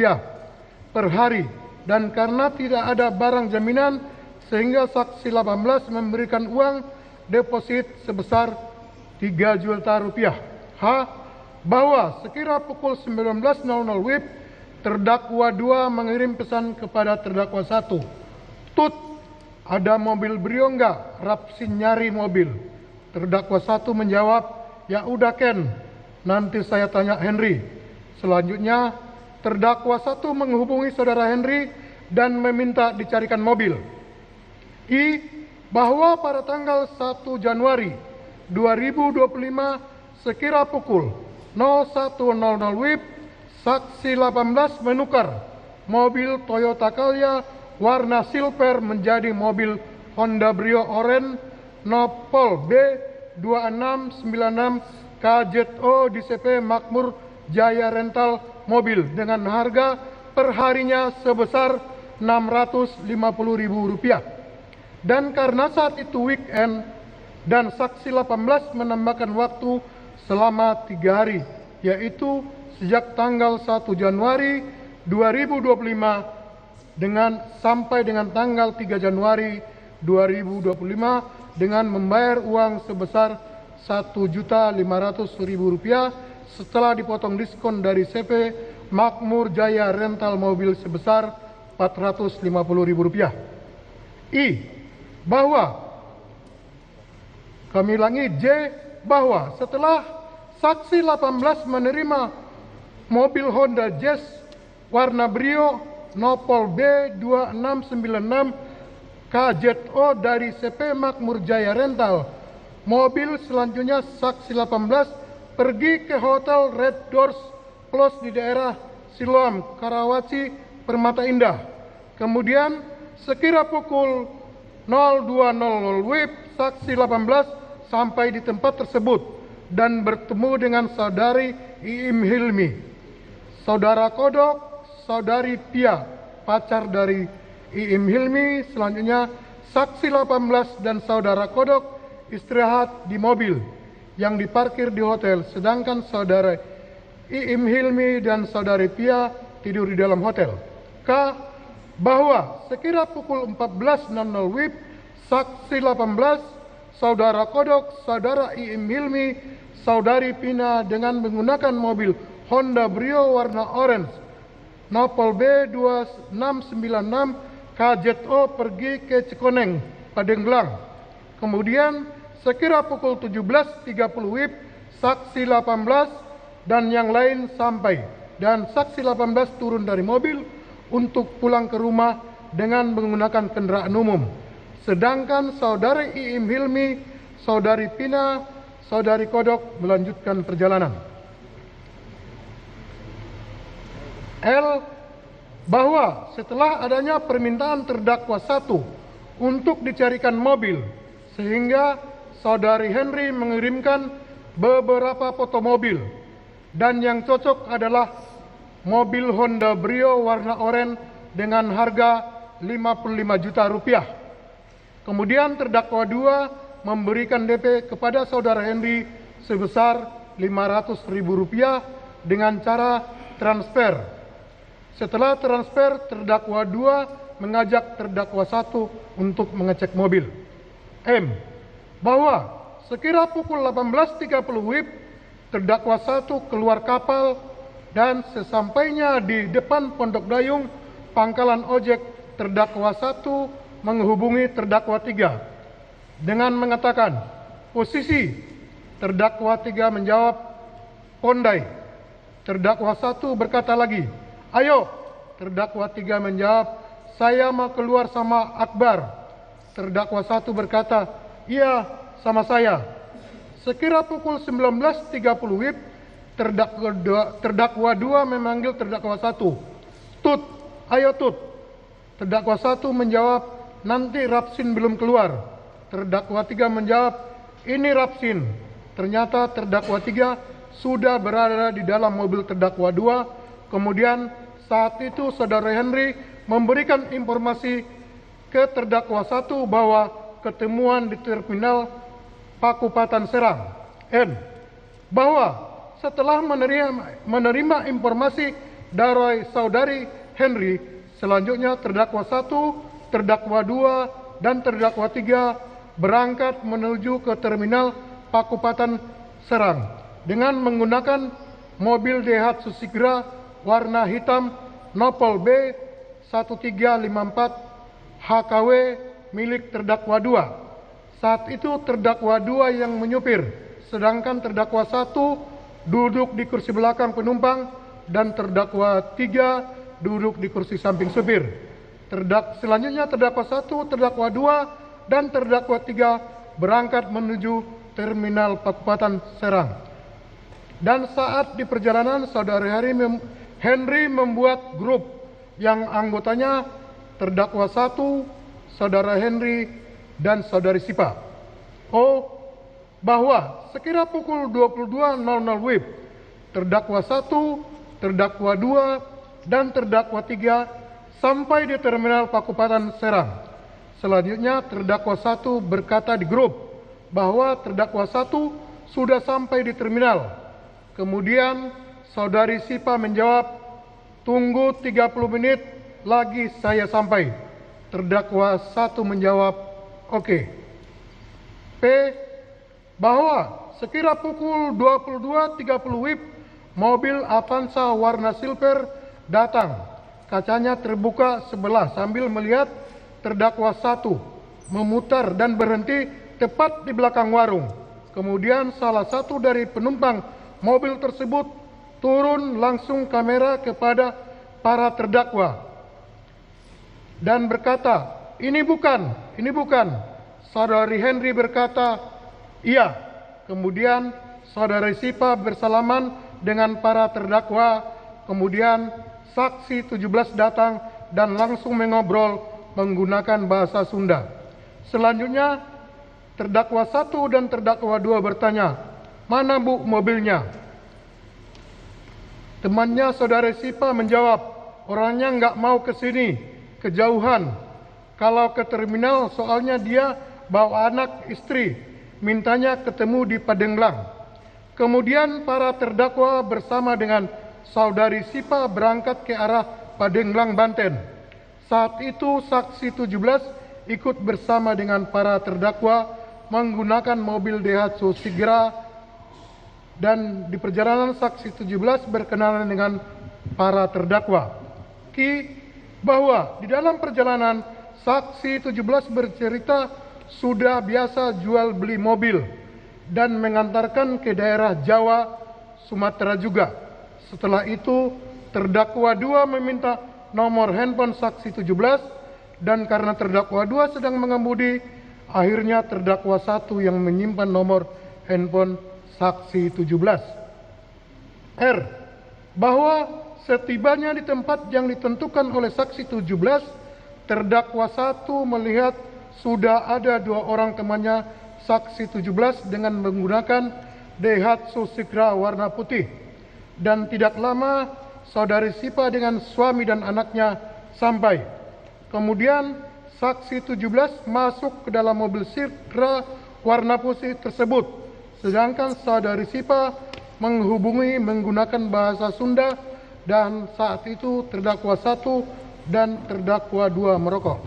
Speaker 2: per hari, dan karena tidak ada barang jaminan sehingga saksi 18 memberikan uang deposit sebesar Rp3 juta. H. Bahwa sekira pukul 19.00 WIB terdakwa 2 mengirim pesan kepada terdakwa 1, Tut, ada mobil Brio enggak? Rapsin nyari mobil. Terdakwa 1 menjawab, ya udah Ken, nanti saya tanya Henry. Selanjutnya terdakwa 1 menghubungi saudara Henry dan meminta dicarikan mobil. I. Bahwa pada tanggal 1 Januari 2025 sekira pukul 01.00 WIB saksi 18 menukar mobil Toyota Calya warna silver menjadi mobil Honda Brio Oren Nopol B2696 KZO di CP Makmur Jaya Rental mobil dengan harga perharinya sebesar Rp650.000. Dan karena saat itu weekend dan saksi 18 menambahkan waktu selama 3 hari, yaitu sejak tanggal 1 Januari 2025 sampai dengan tanggal 3 Januari 2025 dengan membayar uang sebesar Rp1.500.000 setelah dipotong diskon dari CP Makmur Jaya Rental mobil sebesar Rp450.000. I. Bahwa kami ulangi, J. Bahwa setelah saksi 18 menerima mobil Honda Jazz warna Brio Nopol B2696 KZO dari CP Makmur Jaya Rental. Mobil selanjutnya saksi 18 pergi ke Hotel Red Doors Plus di daerah Siloam, Karawaci, Permata Indah. Kemudian sekira pukul 02.00 WIB, saksi 18 sampai di tempat tersebut dan bertemu dengan saudari Iim Hilmi, saudara Kodok, saudari Pia, pacar dari Iim Hilmi. Selanjutnya saksi 18 dan saudara Kodok istirahat di mobil yang diparkir di hotel, sedangkan saudara Iim Hilmi dan saudari Pia tidur di dalam hotel. K. Bahwa sekira pukul 14.00 WIB, saksi 18, saudara Kodok, saudara Iim Hilmi, saudari Pina dengan menggunakan mobil Honda Brio warna orange Nopol B2696 KZO pergi ke Cikoneng, Padenggelang. Kemudian sekira pukul 17.30 WIB, saksi 18 dan yang lain sampai dan saksi 18 turun dari mobil untuk pulang ke rumah dengan menggunakan kendaraan umum. Sedangkan saudari Iim Hilmi, saudari Pina, saudari Kodok melanjutkan perjalanan. L. Bahwa setelah adanya permintaan terdakwa 1 untuk dicarikan mobil, sehingga saudari Henry mengirimkan beberapa foto mobil dan yang cocok adalah mobil Honda Brio warna oranye dengan harga 55 juta rupiah. Kemudian terdakwa 2 memberikan DP kepada saudara Henry sebesar 500.000 rupiah dengan cara transfer. Setelah transfer, terdakwa 2 mengajak terdakwa 1 untuk mengecek mobil. M. Bahwa sekira pukul 18.30 WIB, terdakwa 1 keluar kapal dan sesampainya di depan Pondok Dayung, pangkalan ojek, terdakwa 1 menghubungi terdakwa 3 dengan mengatakan, posisi. Terdakwa 3 menjawab, Pondai. Terdakwa 1 berkata lagi, ayo. Terdakwa 3 menjawab, saya mau keluar sama Akbar. Terdakwa 1 berkata, iya, sama saya. Sekira pukul 19.30 WIB, terdakwa 2 memanggil terdakwa 1. Tut, ayo Tut. Terdakwa 1 menjawab, nanti Rapsin belum keluar. Terdakwa 3 menjawab, ini Rapsin. Ternyata terdakwa 3 sudah berada di dalam mobil terdakwa 2. Kemudian saat itu saudara Henry memberikan informasi ke terdakwa 1 bahwa ketemuan di terminal Pakupatan Serang. N. Bahwa setelah menerima informasi dari saudari Henry, selanjutnya terdakwa 1, terdakwa 2, dan terdakwa 3 berangkat menuju ke terminal Pakupatan Serang dengan menggunakan mobil Daihatsu Sigra warna hitam Nopol B1354 HKW milik terdakwa 2. Saat itu terdakwa 2 yang menyupir, sedangkan terdakwa 1 duduk di kursi belakang penumpang dan terdakwa 3 duduk di kursi samping supir. Selanjutnya terdakwa 1, terdakwa 2, dan terdakwa 3 berangkat menuju terminal Pakupatan Serang. Dan saat di perjalanan, saudara Henry membuat grup yang anggotanya terdakwa 1, saudara Henry, dan saudari Sipa. O. Bahwa sekira pukul 22.00 WIB, terdakwa 1, terdakwa 2, dan terdakwa 3 sampai di terminal Pakupatan Serang. Selanjutnya terdakwa 1 berkata di grup bahwa terdakwa 1 sudah sampai di terminal. Kemudian saudari Sipa menjawab, tunggu 30 menit lagi saya sampai. Terdakwa 1 menjawab, oke. P. Bahwa sekira pukul 22.30 WIB, mobil Avanza warna silver datang. Kacanya terbuka sebelah sambil melihat terdakwa 1 memutar dan berhenti tepat di belakang warung. Kemudian salah satu dari penumpang mobil tersebut turun langsung kamera kepada para terdakwa dan berkata, ini bukan. Saudari Henry berkata, iya. Kemudian saudari Sipa bersalaman dengan para terdakwa. Kemudian saksi 17 datang dan langsung mengobrol menggunakan bahasa Sunda. Selanjutnya terdakwa 1 dan terdakwa 2 bertanya, mana Bu mobilnya? Temannya saudari Sipa menjawab, orangnya nggak mau ke sini, kejauhan. Kalau ke terminal soalnya dia bawa anak istri, mintanya ketemu di Padenglang. Kemudian para terdakwa bersama dengan saudari Sipa berangkat ke arah Padenglang, Banten. Saat itu saksi 17 ikut bersama dengan para terdakwa menggunakan mobil Daihatsu Sigra, dan di perjalanan saksi 17 berkenalan dengan para terdakwa. Bahwa di dalam perjalanan saksi 17 bercerita sudah biasa jual beli mobil dan mengantarkan ke daerah Jawa, Sumatera juga. Setelah itu terdakwa 2 meminta nomor handphone saksi 17, dan karena terdakwa 2 sedang mengemudi, akhirnya terdakwa 1 yang menyimpan nomor handphone saksi 17. R. Bahwa setibanya di tempat yang ditentukan oleh saksi 17, terdakwa 1 melihat sudah ada 2 orang temannya saksi 17 dengan menggunakan Daihatsu Sigra warna putih. Dan tidak lama saudari Sipa dengan suami dan anaknya sampai. Kemudian saksi 17 masuk ke dalam mobil Sigra warna putih tersebut, sedangkan saudari Sipa menghubungi menggunakan bahasa Sunda, dan saat itu terdakwa 1 dan terdakwa 2 merokok.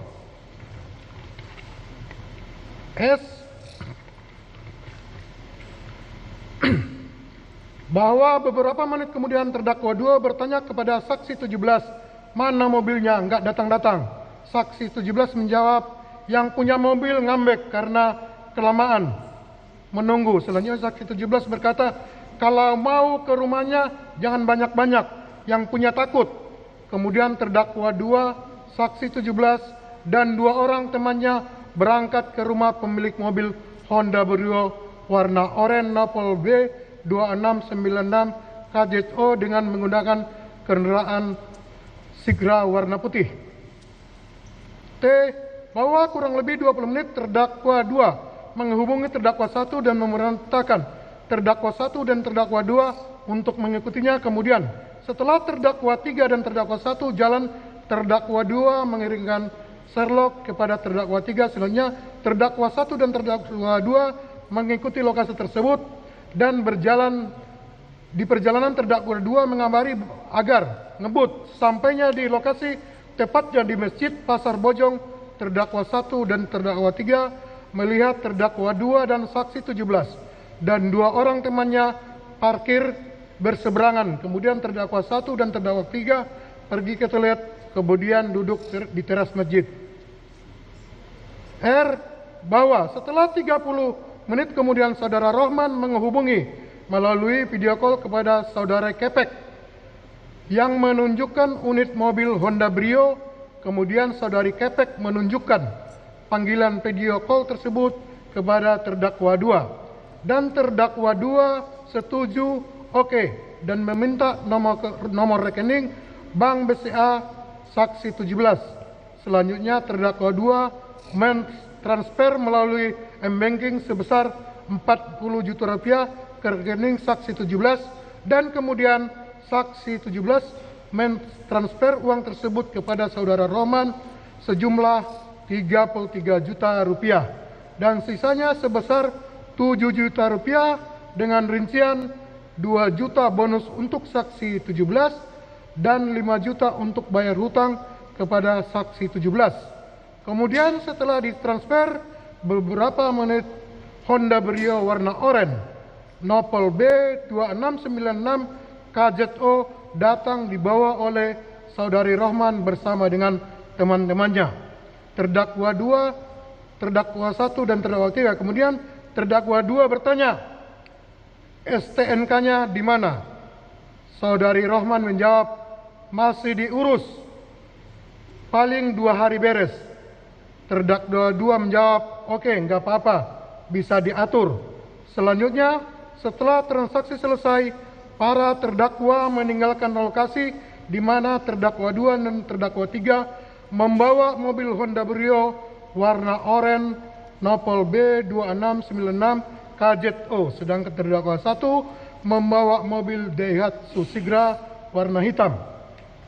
Speaker 2: S. Bahwa beberapa menit kemudian terdakwa 2 bertanya kepada saksi 17, mana mobilnya, enggak datang-datang. Saksi 17 menjawab, yang punya mobil ngambek karena kelamaan menunggu. Selanjutnya saksi 17 berkata, kalau mau ke rumahnya jangan banyak-banyak, yang punya takut. Kemudian terdakwa 2, saksi 17 dan 2 orang temannya berangkat ke rumah pemilik mobil Honda Brio warna oranye Nopol B 2696 KZO dengan menggunakan kendaraan Sigra warna putih. T. Bahwa kurang lebih 20 menit terdakwa 2 menghubungi terdakwa 1 dan memerintahkan terdakwa 1 dan terdakwa 2 untuk mengikutinya. Kemudian setelah terdakwa 3 dan terdakwa 1 jalan, terdakwa 2 mengirimkan Sherlock kepada terdakwa 3. Selanjutnya terdakwa 1 dan terdakwa 2 mengikuti lokasi tersebut, dan di perjalanan terdakwa 2 mengabari agar ngebut. Sampainya di lokasi, tepatnya di Masjid Pasar Bojong, terdakwa 1 dan terdakwa 3 melihat terdakwa 2 dan saksi 17 dan 2 orang temannya parkir berseberangan. Kemudian terdakwa 1 dan terdakwa 3 pergi ke toilet, kemudian duduk di teras masjid. R. Bahwa setelah 30 menit kemudian saudara Rohman menghubungi melalui video call kepada saudara Kepek yang menunjukkan unit mobil Honda Brio. Kemudian saudari Kepek menunjukkan panggilan video call tersebut kepada terdakwa 2, dan terdakwa 2 setuju oke dan meminta nomor rekening Bank BCA saksi 17. Selanjutnya terdakwa 2 mentransfer melalui M-Banking sebesar 40 juta rupiah ke rekening saksi 17, dan kemudian saksi 17 mentransfer uang tersebut kepada saudara Roman sejumlah 33 juta rupiah, dan sisanya sebesar 7 juta rupiah dengan rincian 2 juta bonus untuk saksi 17 dan 5 juta untuk bayar hutang kepada saksi 17. Kemudian setelah ditransfer beberapa menit, Honda Brio warna oranye Nopol B 2696 KZO datang dibawa oleh saudari Rohman bersama dengan teman-temannya. Terdakwa 2, terdakwa 1 dan terdakwa 3. Kemudian terdakwa 2 bertanya, STNK-nya di mana? Saudari Rohman menjawab, masih diurus, paling 2 hari beres. Terdakwa 2 menjawab, oke, nggak apa-apa, bisa diatur. Selanjutnya, setelah transaksi selesai, para terdakwa meninggalkan lokasi di mana terdakwa 2 dan terdakwa 3 membawa mobil Honda Brio warna oranye Nopol B2696 KZO, sedangkan terdakwa 1 membawa mobil Daihatsu Sigra warna hitam.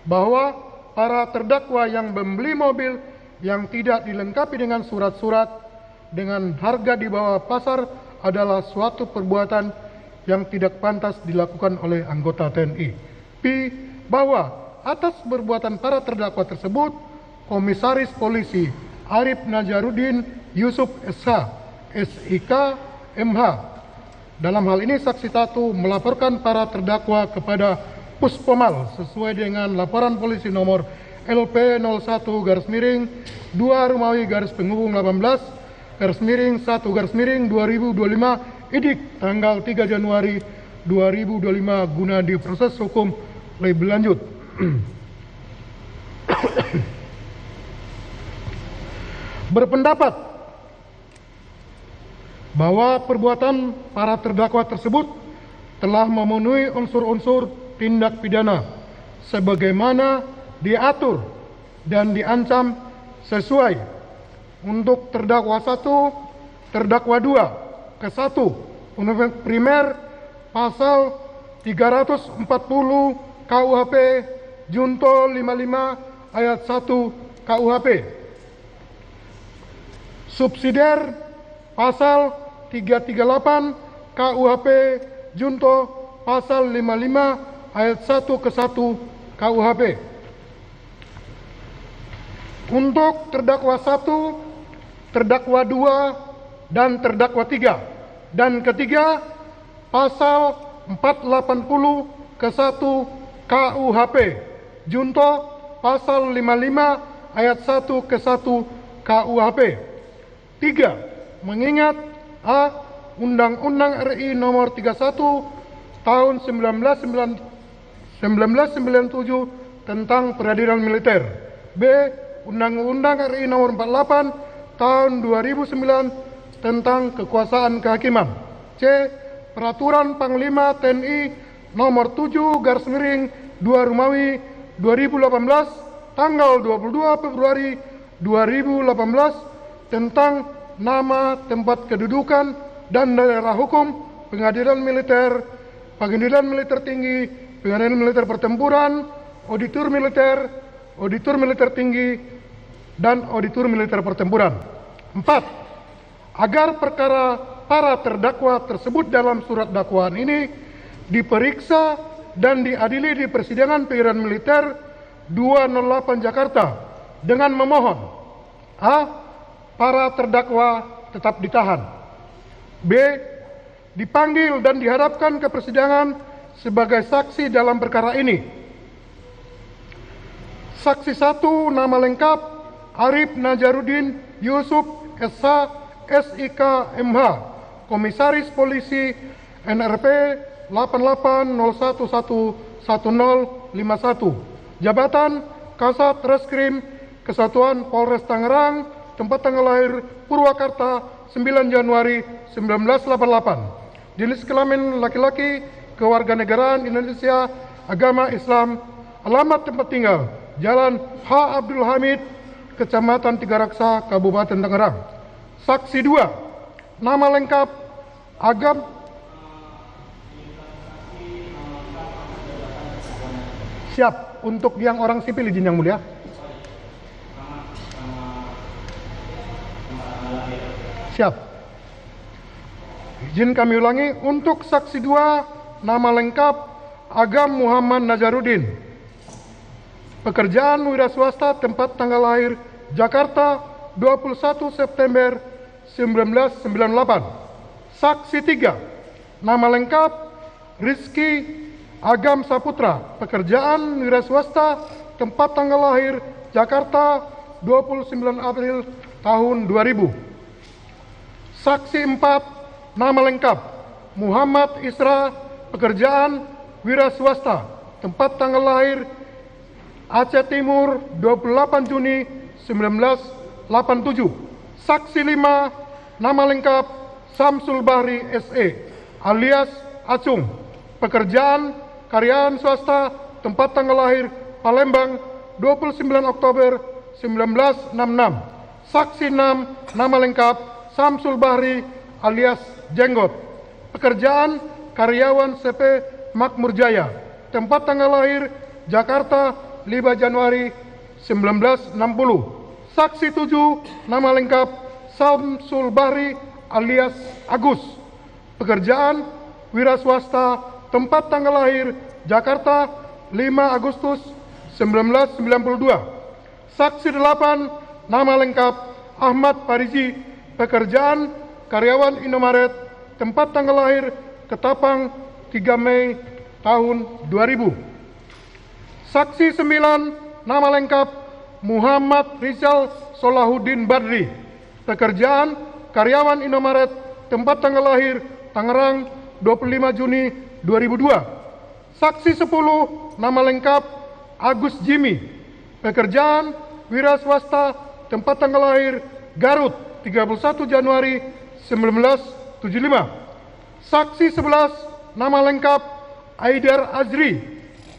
Speaker 2: Bahwa para terdakwa yang membeli mobil yang tidak dilengkapi dengan surat-surat dengan harga di bawah pasar adalah suatu perbuatan yang tidak pantas dilakukan oleh anggota TNI. P. Bahwa atas perbuatan para terdakwa tersebut, Komisaris Polisi Arif Najarudin Yusuf SH, SIK, MH. Dalam hal ini saksi 1 melaporkan para terdakwa kepada Puspomal sesuai dengan laporan polisi nomor LP01-2 Rumawi /18-1/2025 IDIK tanggal 3 Januari 2025 guna diproses hukum lebih lanjut. Berpendapat bahwa perbuatan para terdakwa tersebut telah memenuhi unsur-unsur tindak pidana sebagaimana diatur dan diancam sesuai untuk terdakwa 1, terdakwa 2 ke 1 Undang-Undang Primer pasal 340 KUHP Junto 55 ayat 1 KUHP. Subsidiar pasal 338 KUHP Junto pasal 55 ayat 1 ke 1 KUHP. Untuk terdakwa 1, terdakwa 2, dan terdakwa 3. Dan ketiga, pasal 480 ke 1 KUHP Junto pasal 55 ayat 1 ke 1 KUHP. 3. Mengingat A. Undang-Undang RI nomor 31 tahun 1997 tentang peradilan militer. B. Undang-Undang RI nomor 48 tahun 2009 tentang kekuasaan kehakiman. C. Peraturan Panglima TNI nomor 7/2 Romawi 2018 tanggal 22 Februari 2018 tentang nama, tempat kedudukan, dan daerah hukum pengadilan militer tinggi, pengadilan militer pertempuran, auditor militer tinggi, dan auditor militer pertempuran. 4. Agar perkara para terdakwa tersebut dalam surat dakwaan ini diperiksa dan diadili di persidangan pengadilan militer 208 Jakarta dengan memohon: A. Para terdakwa tetap ditahan. B. Dipanggil dan dihadapkan ke persidangan sebagai saksi dalam perkara ini. Saksi 1 nama lengkap Arif Najarudin Yusuf SH, SIK, MH, Komisaris Polisi NRP 8801111051, Jabatan Kasat Reskrim Kesatuan Polres Tangerang, tempat tanggal lahir Purwakarta 9 Januari 1988. Jenis kelamin laki-laki, kewarganegaraan Indonesia, agama Islam, alamat tempat tinggal Jalan H. Abdul Hamid, Kecamatan Tiga Raksa, Kabupaten Tangerang. Saksi 2 nama lengkap Agam siap untuk yang orang sipil, izin yang mulia. Siap. Izin kami ulangi, untuk saksi 2 nama lengkap Agam Muhammad Najarudin, pekerjaan wira swasta, tempat tanggal lahir Jakarta 21 September 1998. Saksi 3 nama lengkap Rizky Agam Saputra, pekerjaan wira swasta, tempat tanggal lahir Jakarta 29 April tahun 2000. Saksi 4 nama lengkap Muhammad Isra, pekerjaan wira swasta, tempat tanggal lahir Aceh Timur 28 Juni 1987. Saksi 5, nama lengkap Samsul Bahri SE alias Acung. Pekerjaan karyawan swasta, tempat tanggal lahir Palembang 29 Oktober 1966. Saksi 6, nama lengkap Samsul Bahri alias Jenggot. Pekerjaan karyawan CP Makmur Jaya, tempat tanggal lahir Jakarta 5 Januari 1960. Saksi 7, nama lengkap Samsul Bahri alias Agus. Pekerjaan wira swasta, tempat tanggal lahir Jakarta 5 Agustus 1992. Saksi 8, nama lengkap Ahmad Pariji. Pekerjaan karyawan Indomaret, tempat tanggal lahir Ketapang 3 Mei tahun 2000. Saksi 9, nama lengkap Muhammad Rizal Solahuddin Badri. Pekerjaan karyawan Indomaret, tempat tanggal lahir Tangerang 25 Juni 2002. Saksi 10, nama lengkap Agus Jimmy. Pekerjaan wira swasta, tempat tanggal lahir Garut 31 Januari 1975. Saksi 11, nama lengkap Aidar Azri.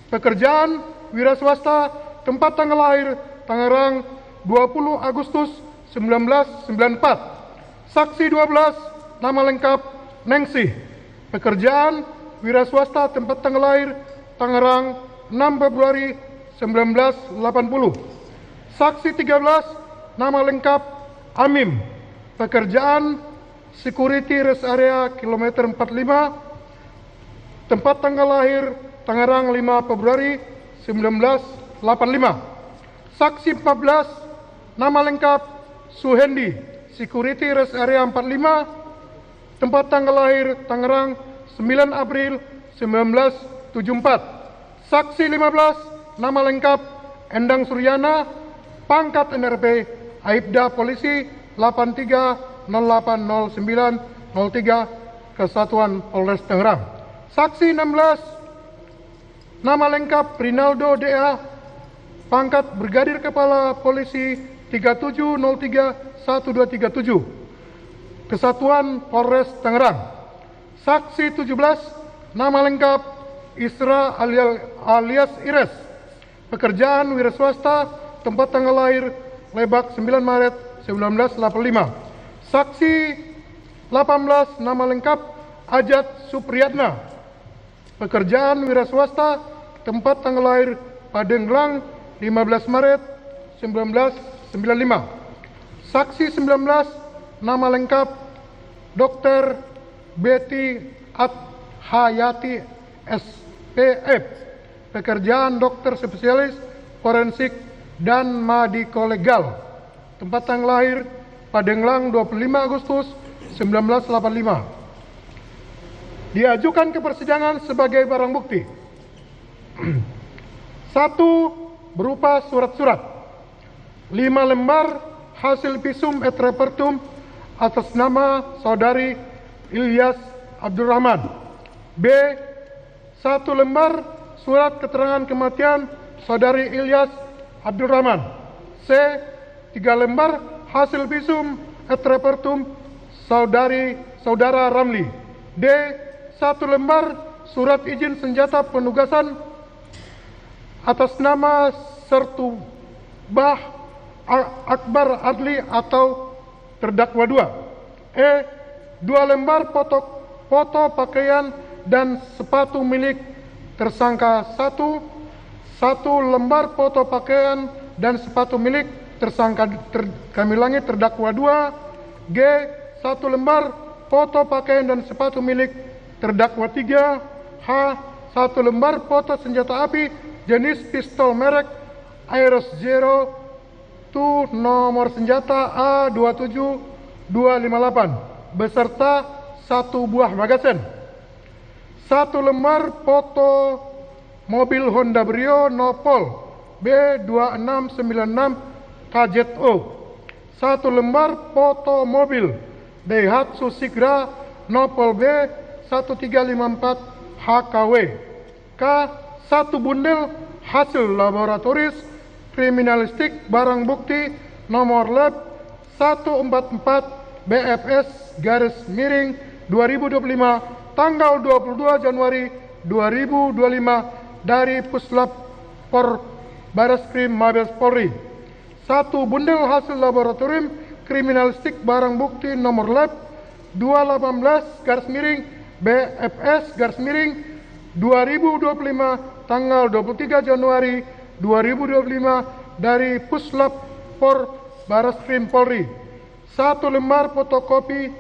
Speaker 2: Pekerjaan wira swasta, tempat tanggal lahir Tangerang 20 Agustus 1994. Saksi 12, nama lengkap Nengsi. Pekerjaan wira swasta, tempat tanggal lahir Tangerang 6 Februari 1980. Saksi 13, nama lengkap Amim. Pekerjaan security rest area kilometer 45, tempat tanggal lahir Tangerang 5 Februari 1985. Saksi 14, nama lengkap Suhendi, security rest area 45, tempat tanggal lahir Tangerang 9 April 1974. Saksi 15, nama lengkap Endang Suryana, pangkat NRP Aibda Polisi 83080903 Kesatuan Polres Tangerang. Saksi 16, nama lengkap Rinaldo DA, pangkat Brigadir Kepala Polisi 37031237 Kesatuan Polres Tangerang. Saksi 17, nama lengkap Isra alias Ires. Pekerjaan wira swasta, tempat tanggal lahir Lebak 9 Maret 1985. Saksi 18, nama lengkap Ajat Supriyatna. Pekerjaan wira swasta, tempat tanggal lahir Padenglang 15 Maret 1995. Saksi 19, nama lengkap Dr. Betty Hayati SPF. Pekerjaan dokter spesialis forensik dan mediko legal. Tempat tanggal lahir Padenglang 25 Agustus 1985. Diajukan ke persidangan sebagai barang bukti. 1. Berupa surat-surat 5 lembar hasil visum et repertum atas nama saudari Ilyas Abdurrahman. B. 1 lembar surat keterangan kematian saudari Ilyas Abdurrahman. C. 3 lembar hasil visum et repertum saudara Ramli. D. 1 lembar surat izin senjata penugasan atas nama Sertu Bah Akbar Adli atau terdakwa 2. E. 2 lembar foto pakaian dan sepatu milik tersangka 1. 1 lembar foto pakaian dan sepatu milik tersangka kami ulangi terdakwa 2. G. 1 lembar foto pakaian dan sepatu milik terdakwa 3. H. 1 lembar foto senjata api jenis pistol merek Aeros Zero 2 nomor senjata A27258 beserta 1 buah magasin. 1 lembar foto mobil Honda Brio Nopol B2696 KZO. 1 lembar foto mobil Daihatsu Sigra Nopol B1354 HKW. K. satu bundel hasil laboratoris kriminalistik barang bukti nomor lab 144 BFS garis miring 2025 tanggal 22 Januari 2025 dari Puslap Por Bareskrim Mabes Polri. Satu bundel hasil laboratorium kriminalistik barang bukti nomor lab 218 garis miring BFS garis miring 2025 tanggal 23 Januari 2025 dari Puslap Por Bareskrim Polri. Satu lembar fotokopi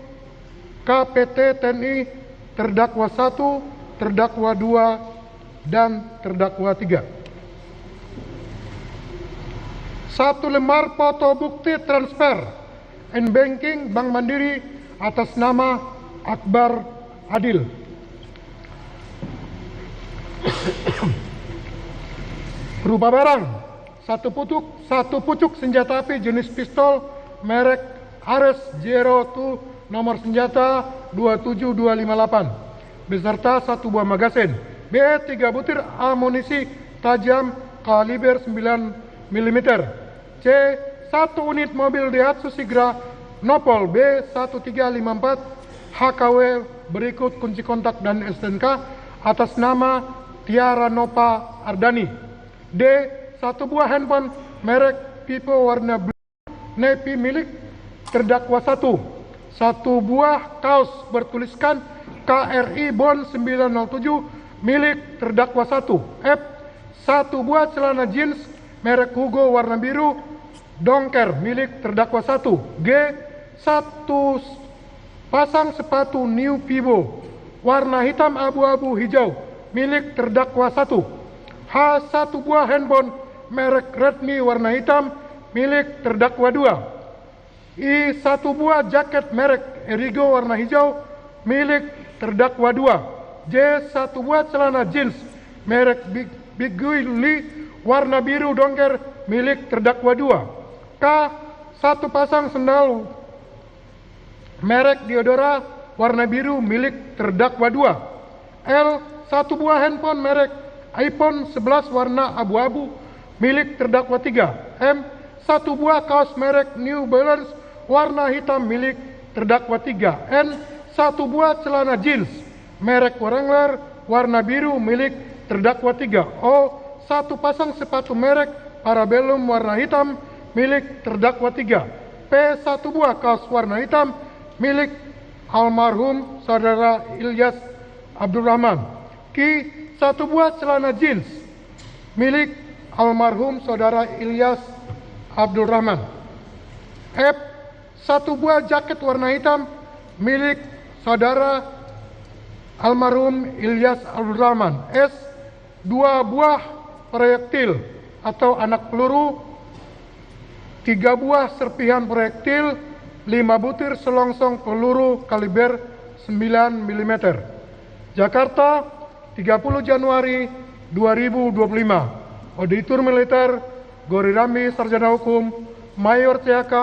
Speaker 2: KPT TNI terdakwa 1, terdakwa 2, dan terdakwa 3. Satu lembar foto bukti transfer banking Bank Mandiri atas nama Akbar Adil. Berupa barang, satu pucuk senjata api jenis pistol merek Ares Zero 2 nomor senjata 27258 beserta satu buah magasin, B 3 butir amunisi tajam kaliber 9 mm, C 1 unit mobil Daihatsu Sigra Nopol B 1354 HKW berikut kunci kontak dan STNK atas nama Tiara Nopa Ardani. D. Satu buah handphone merek Vivo warna blue navy milik terdakwa 1. Satu buah kaos bertuliskan KRI Bond 907 milik terdakwa 1. F. Satu buah celana jeans merek Hugo warna biru dongker milik terdakwa 1. G. Satu pasang sepatu New Vivo warna hitam abu-abu hijau milik terdakwa 1. H. Satu buah handphone merek Redmi warna hitam milik terdakwa 2. I. Satu buah jaket merek Erigo warna hijau milik terdakwa 2. J. Satu buah celana jeans merek Big Willy warna biru dongker milik terdakwa 2. K. Satu pasang sendal merek Diodora warna biru milik terdakwa 2. L. Satu buah handphone merek iPhone 11 warna abu-abu milik terdakwa 3. M. Satu buah kaos merek New Balance warna hitam milik terdakwa 3. N. Satu buah celana jeans merek Wrangler warna biru milik terdakwa 3. O. Satu pasang sepatu merek Parabellum warna hitam milik terdakwa 3. P. Satu buah kaos warna hitam milik almarhum saudara Ilyas Abdurrahman. Q. Satu buah celana jeans milik almarhum saudara Ilyas Abdurrahman. F. Satu buah jaket warna hitam milik saudara almarhum Ilyas Abdurrahman. S. Dua buah proyektil atau anak peluru, 3 buah serpihan proyektil, 5 butir selongsong peluru kaliber 9 mm. Jakarta, 30 Januari 2025. Auditor Militer Gori Ramli Sarjana Hukum Mayor CHK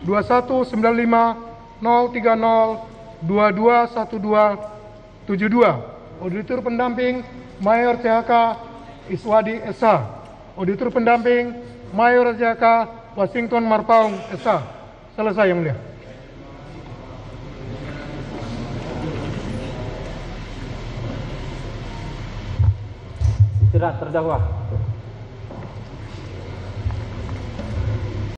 Speaker 2: 2195 030 221272. Auditor Pendamping Mayor CHK Iswadi SH. Auditor Pendamping Mayor CHK Washington Marpaung SH. Selesai yang mulia.
Speaker 1: Istirahat terdakwa.